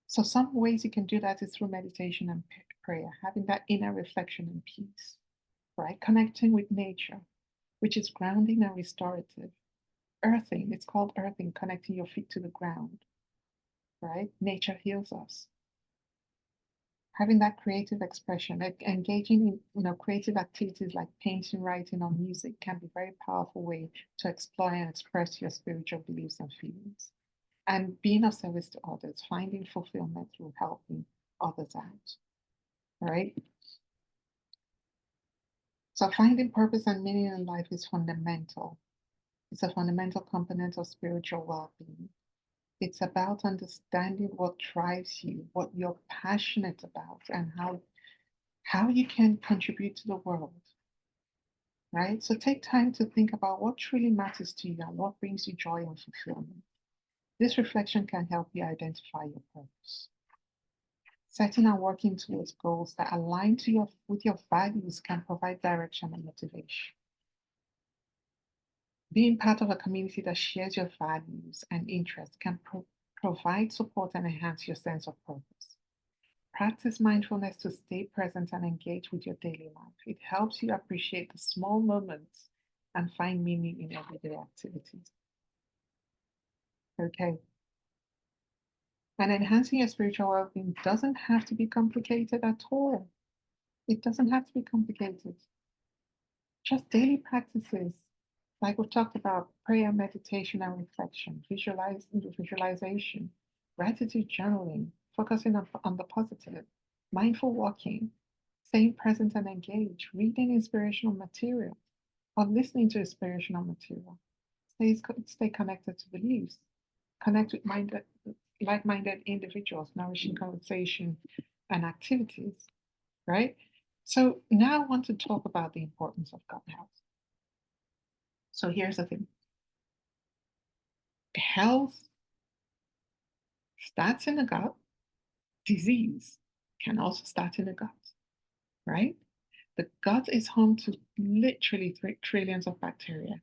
So some ways you can do that is through meditation and prayer, having that inner reflection and peace, right? Connecting with nature, which is grounding and restorative. Earthing, it's called earthing, connecting your feet to the ground, right? Nature heals us. Having that creative expression, like engaging in creative activities like painting, writing, or music can be a very powerful way to explore and express your spiritual beliefs and feelings. And being of service to others, finding fulfillment through helping others out. Right? So finding purpose and meaning in life is fundamental. It's a fundamental component of spiritual well-being. It's about understanding what drives you, what you're passionate about, and how you can contribute to the world, right? So take time to think about what truly matters to you and what brings you joy and fulfillment. This reflection can help you identify your purpose. Setting and working towards goals that align with your values can provide direction and motivation. Being part of a community that shares your values and interests can provide support and enhance your sense of purpose. Practice mindfulness to stay present and engage with your daily life. It helps you appreciate the small moments and find meaning in everyday activities. Okay. And enhancing your spiritual well being doesn't have to be complicated at all. It doesn't have to be complicated. Just daily practices, like we talked about prayer, meditation, and reflection, visualization, gratitude journaling, focusing on the positive, mindful walking, staying present and engaged, reading inspirational material, or listening to inspirational material. Stay connected to beliefs, connect with like-minded individuals, nourishing conversation and activities, right? So now I want to talk about the importance of gut health. So here's the thing. Health starts in the gut. Disease can also start in the gut, right? The gut is home to literally trillions of bacteria.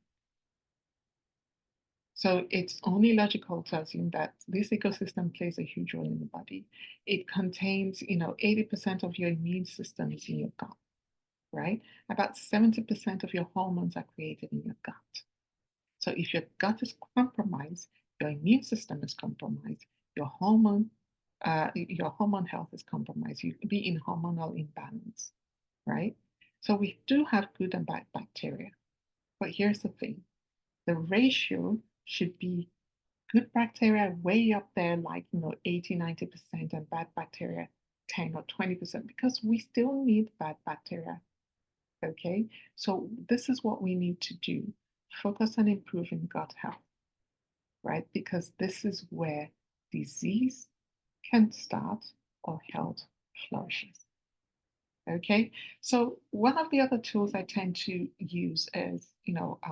So it's only logical to assume that this ecosystem plays a huge role in the body. It contains, 80% of your immune system is in your gut, right? About 70% of your hormones are created in your gut. So if your gut is compromised, your immune system is compromised, your hormone health is compromised. You could be in hormonal imbalance, right? So we do have good and bad bacteria. But here's the thing. The ratio should be good bacteria way up there, like 80, 90%, and bad bacteria 10 or 20%, because we still need bad bacteria. Okay, so this is what we need to do. Focus on improving gut health, right? Because this is where disease can start or health flourishes. Okay, so one of the other tools I tend to use is,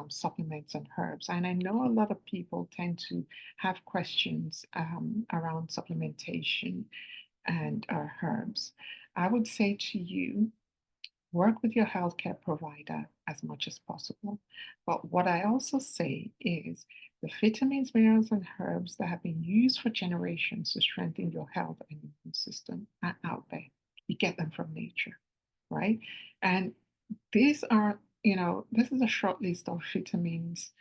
supplements and herbs. And I know a lot of people tend to have questions around supplementation and herbs. I would say to you, work with your healthcare provider as much as possible. But what I also say is the vitamins, minerals, and herbs that have been used for generations to strengthen your health and immune system are out there. You get them from nature, right? And these are, this is a short list of vitamins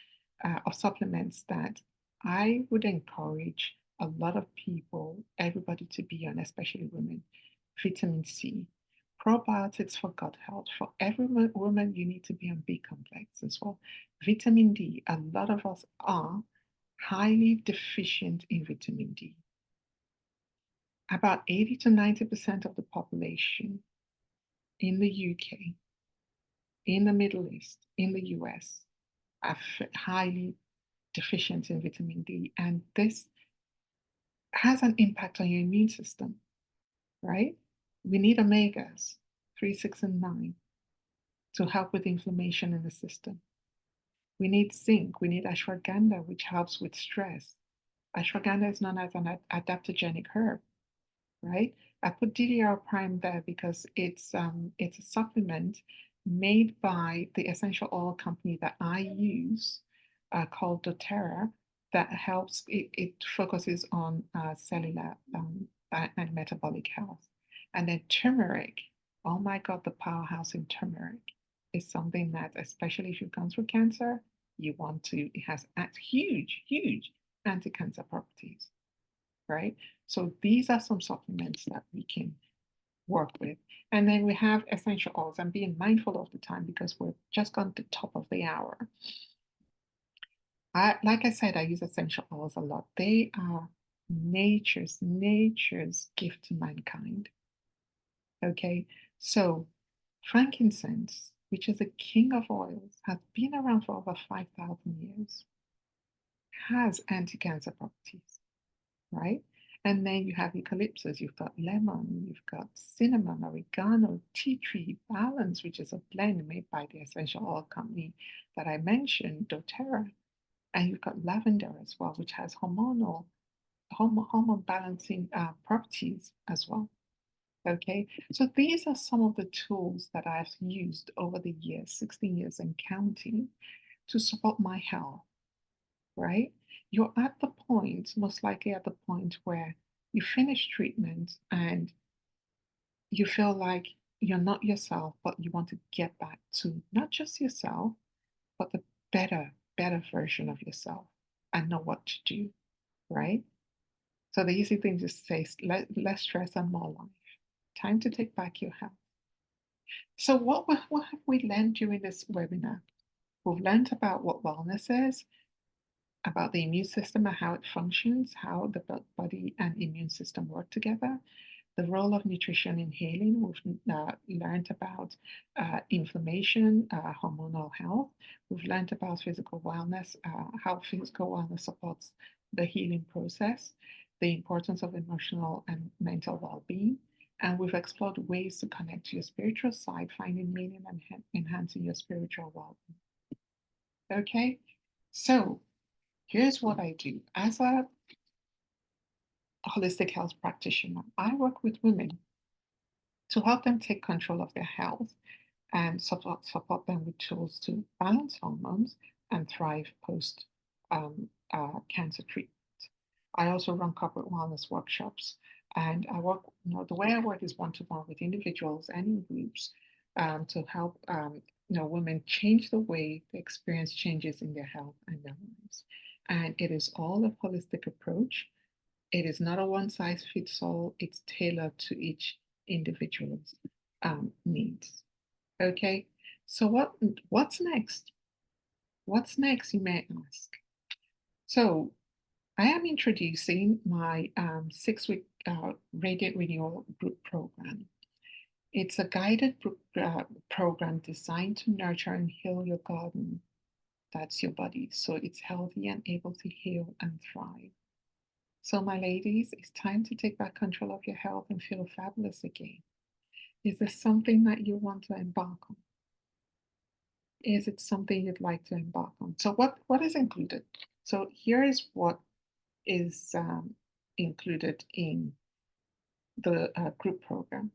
or supplements that I would encourage a lot of people, everybody to be on, especially women. Vitamin C, probiotics for gut health. For every woman, you need to be on B complex as well. Vitamin D, a lot of us are highly deficient in vitamin D. About 80 to 90% of the population in the UK, in the Middle East, in the US, are highly deficient in vitamin D. And this has an impact on your immune system, right? We need omegas 3, 6, and 9 to help with inflammation in the system. We need zinc, we need ashwagandha, which helps with stress. Ashwagandha is known as an adaptogenic herb, right? I put DDR prime there because it's a supplement made by the essential oil company that I use called doTERRA that helps, it focuses on cellular and metabolic health. And then turmeric, oh my God, the powerhouse in turmeric is something that, especially if you've gone through cancer, It has huge, huge anti-cancer properties, right? So these are some supplements that we can work with. And then we have essential oils. I'm being mindful of the time because we're just gone to the top of the hour. Like I said, I use essential oils a lot. They are nature's gift to mankind. Okay, so frankincense, which is a king of oils, has been around for over 5,000 years, has anti-cancer properties, right? And then you have eucalyptus, you've got lemon, you've got cinnamon, oregano, tea tree, balance, which is a blend made by the essential oil company that I mentioned, doTERRA. And you've got lavender as well, which has hormone balancing properties as well. Okay, so these are some of the tools that I've used over the years, 16 years and counting, to support my health, right? You're at the point, most likely at the point where you finish treatment and you feel like you're not yourself, but you want to get back to not just yourself, but the better version of yourself and know what to do, right? So the easy thing to say is less stress and more life. Time to take back your health. So what have we learned during this webinar? We've learned about what wellness is, about the immune system and how it functions, how the body and immune system work together, the role of nutrition in healing. We've learned about inflammation, hormonal health. We've learned about physical wellness, how physical wellness supports the healing process, the importance of emotional and mental well-being. And we've explored ways to connect to your spiritual side, finding meaning and enhancing your spiritual well-being. Okay, so here's what I do. As a holistic health practitioner, I work with women to help them take control of their health and support them with tools to balance hormones and thrive post cancer treatment. I also run corporate wellness workshops, and I work, the way I work is one-to-one with individuals and in groups to help, women change the way they experience changes in their health and their lives. And it is all a holistic approach. It is not a one size fits all. It's tailored to each individual's needs. Okay, so what's next? What's next, you may ask? So I am introducing my 6-week Radiant Renewal Group Program. It's a guided program designed to nurture and heal your garden. That's your body. So it's healthy and able to heal and thrive. So, my ladies, it's time to take back control of your health and feel fabulous again. Is this something that you want to embark on? Is it something you'd like to embark on? So, what is included? So, here is what is included in the group program.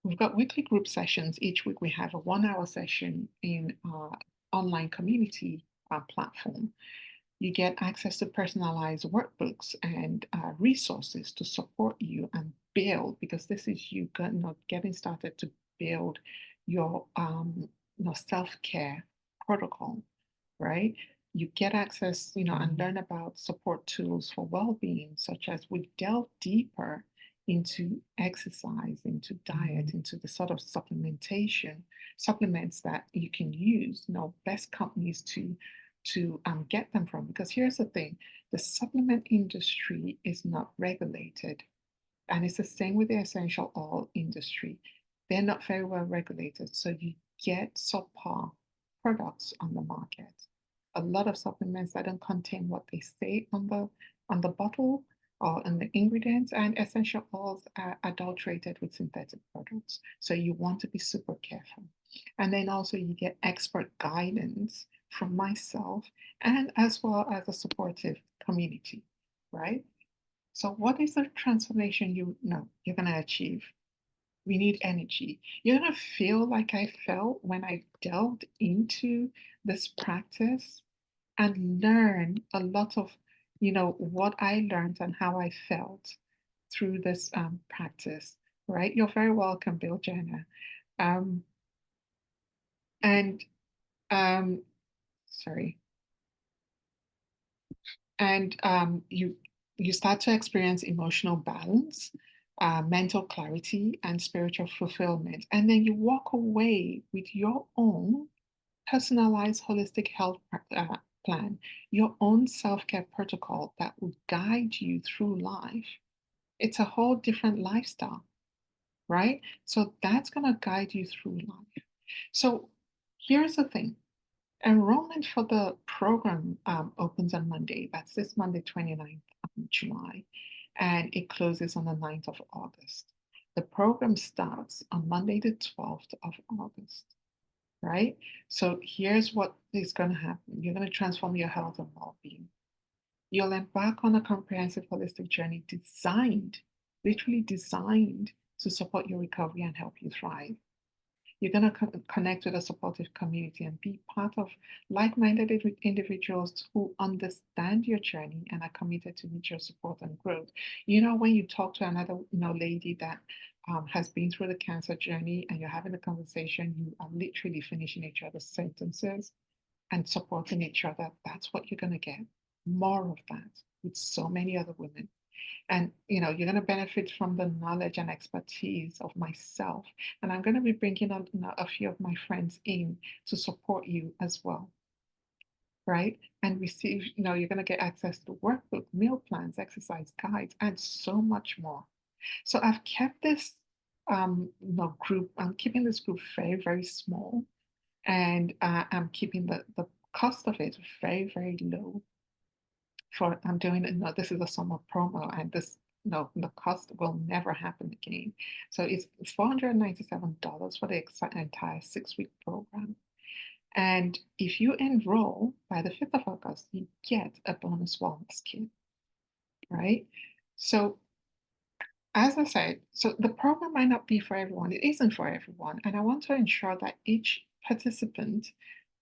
We've got weekly group sessions. Each week we have a 1-hour session in our online community platform. You get access to personalized workbooks and resources to support you and build, because this is you getting started to build your self-care protocol, right? You get access, and learn about support tools for well-being, such as we delve deeper into exercise, into diet, into the sort of supplements that you can use, best companies to get them from. Because here's the thing, the supplement industry is not regulated. And it's the same with the essential oil industry. They're not very well regulated. So you get subpar products on the market. A lot of supplements that don't contain what they say on the bottle or in the ingredients, and essential oils are adulterated with synthetic products. So you want to be super careful. And then also you get expert guidance from myself and as well as a supportive community, right? So what is the transformation you're going to achieve? We need energy. You're going to feel like I felt when I delved into this practice and learn a lot of, what I learned and how I felt through this practice, right? You're very welcome, Bill Jenner. And um, sorry. And you start to experience emotional balance, mental clarity, and spiritual fulfillment. And then you walk away with your own personalized holistic health plan, your own self-care protocol that will guide you through life. It's a whole different lifestyle, right? So that's going to guide you through life. So here's the thing. Enrollment for the program opens on Monday. That's this Monday, 29th of July, and it closes on the 9th of August. The program starts on Monday, the 12th of August, right? So here's what is going to happen. You're going to transform your health and well-being. You'll embark on a comprehensive holistic journey designed, literally designed to support your recovery and help you thrive. You're going to connect with a supportive community and be part of like-minded individuals who understand your journey and are committed to mutual support and growth. You know, when you talk to another, lady that has been through the cancer journey and you're having a conversation, you are literally finishing each other's sentences and supporting each other. That's what you're going to get. More of that with so many other women. And you're going to benefit from the knowledge and expertise of myself. And I'm going to be bringing on a few of my friends in to support you as well, right? And receive, you're going to get access to workbook, meal plans, exercise guides, and so much more. So I've kept this group. I'm keeping this group very, very small, and I'm keeping the cost of it very, very low. I'm doing it. No, this is a summer promo, and this no, the cost will never happen again. So it's $497 for the entire 6-week program. And if you enroll by the 5th of August, you get a bonus wellness kit, right? So as I said, so the program might not be for everyone. It isn't for everyone. And I want to ensure that each participant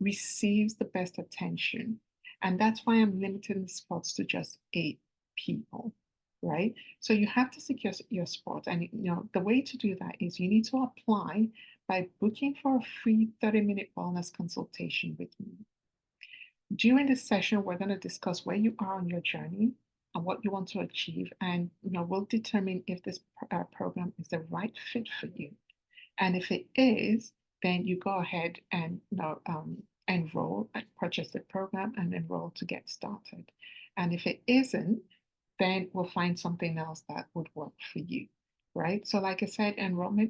receives the best attention. And that's why I'm limiting the spots to just 8 people, right? So you have to secure your spot. And the way to do that is you need to apply by booking for a free 30-minute wellness consultation with me. During this session, we're going to discuss where you are on your journey and what you want to achieve. And we'll determine if this program is the right fit for you. And if it is, then you go ahead and enroll and purchase the program and enroll to get started. And if it isn't, then we'll find something else that would work for you. Right. So, like I said, enroll by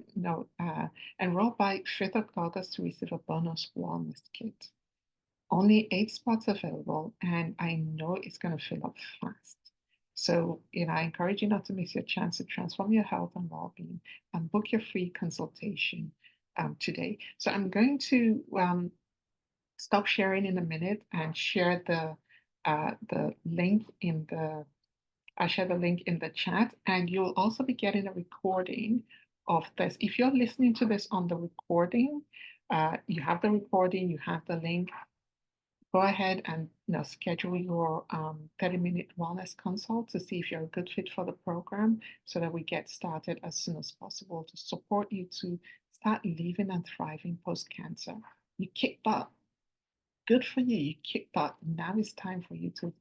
5th of August to receive a bonus wellness kit. Only 8 spots available, and I know it's going to fill up fast. So, I encourage you not to miss your chance to transform your health and well-being and book your free consultation today. So I'm going to stop sharing in a minute and share the link in the I share the link in the chat, and you'll also be getting a recording of this. If you're listening to this on the recording, you have the recording, you have the link. Go ahead and schedule your 30-minute wellness consult to see if you're a good fit for the program so that we get started as soon as possible to support you to start living and thriving post-cancer. You kicked butt. Good for you. You kicked butt. Now it's time for you to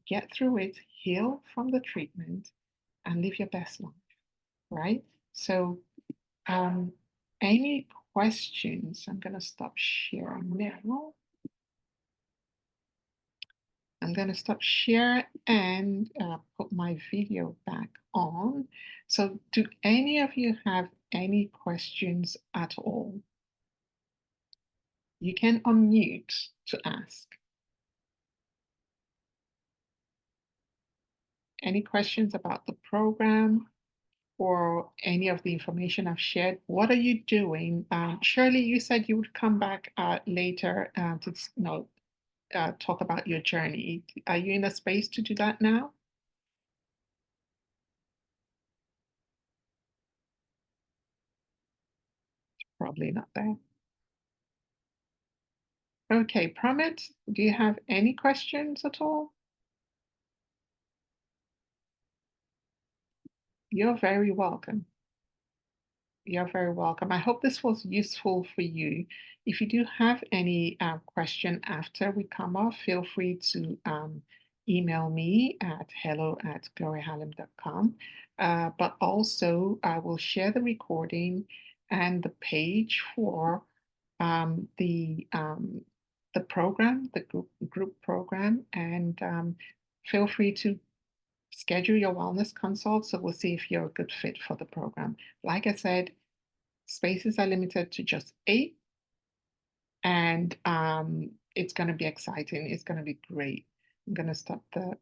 get through it, heal from the treatment, and live your best life, right? So any questions? I'm going to stop sharing now. I'm going to stop share and put my video back on. So do any of you have any questions at all? You can unmute to ask. Any questions about the program or any of the information I've shared? What are you doing? Shirley, you said you would come back later to talk about your journey. Are you in a space to do that now? Probably not there. Okay, Pramit, do you have any questions at all? You're very welcome. You're very welcome. I hope this was useful for you. If you do have any question after we come off, feel free to email me at hello@gloriahallam.com. But also, I will share the recording and the page for um, the um, the program, the group program, and feel free to schedule your wellness consult. So we'll see if you're a good fit for the program. Like I said, spaces are limited to just 8, and it's going to be exciting. It's going to be great. I'm going to stop the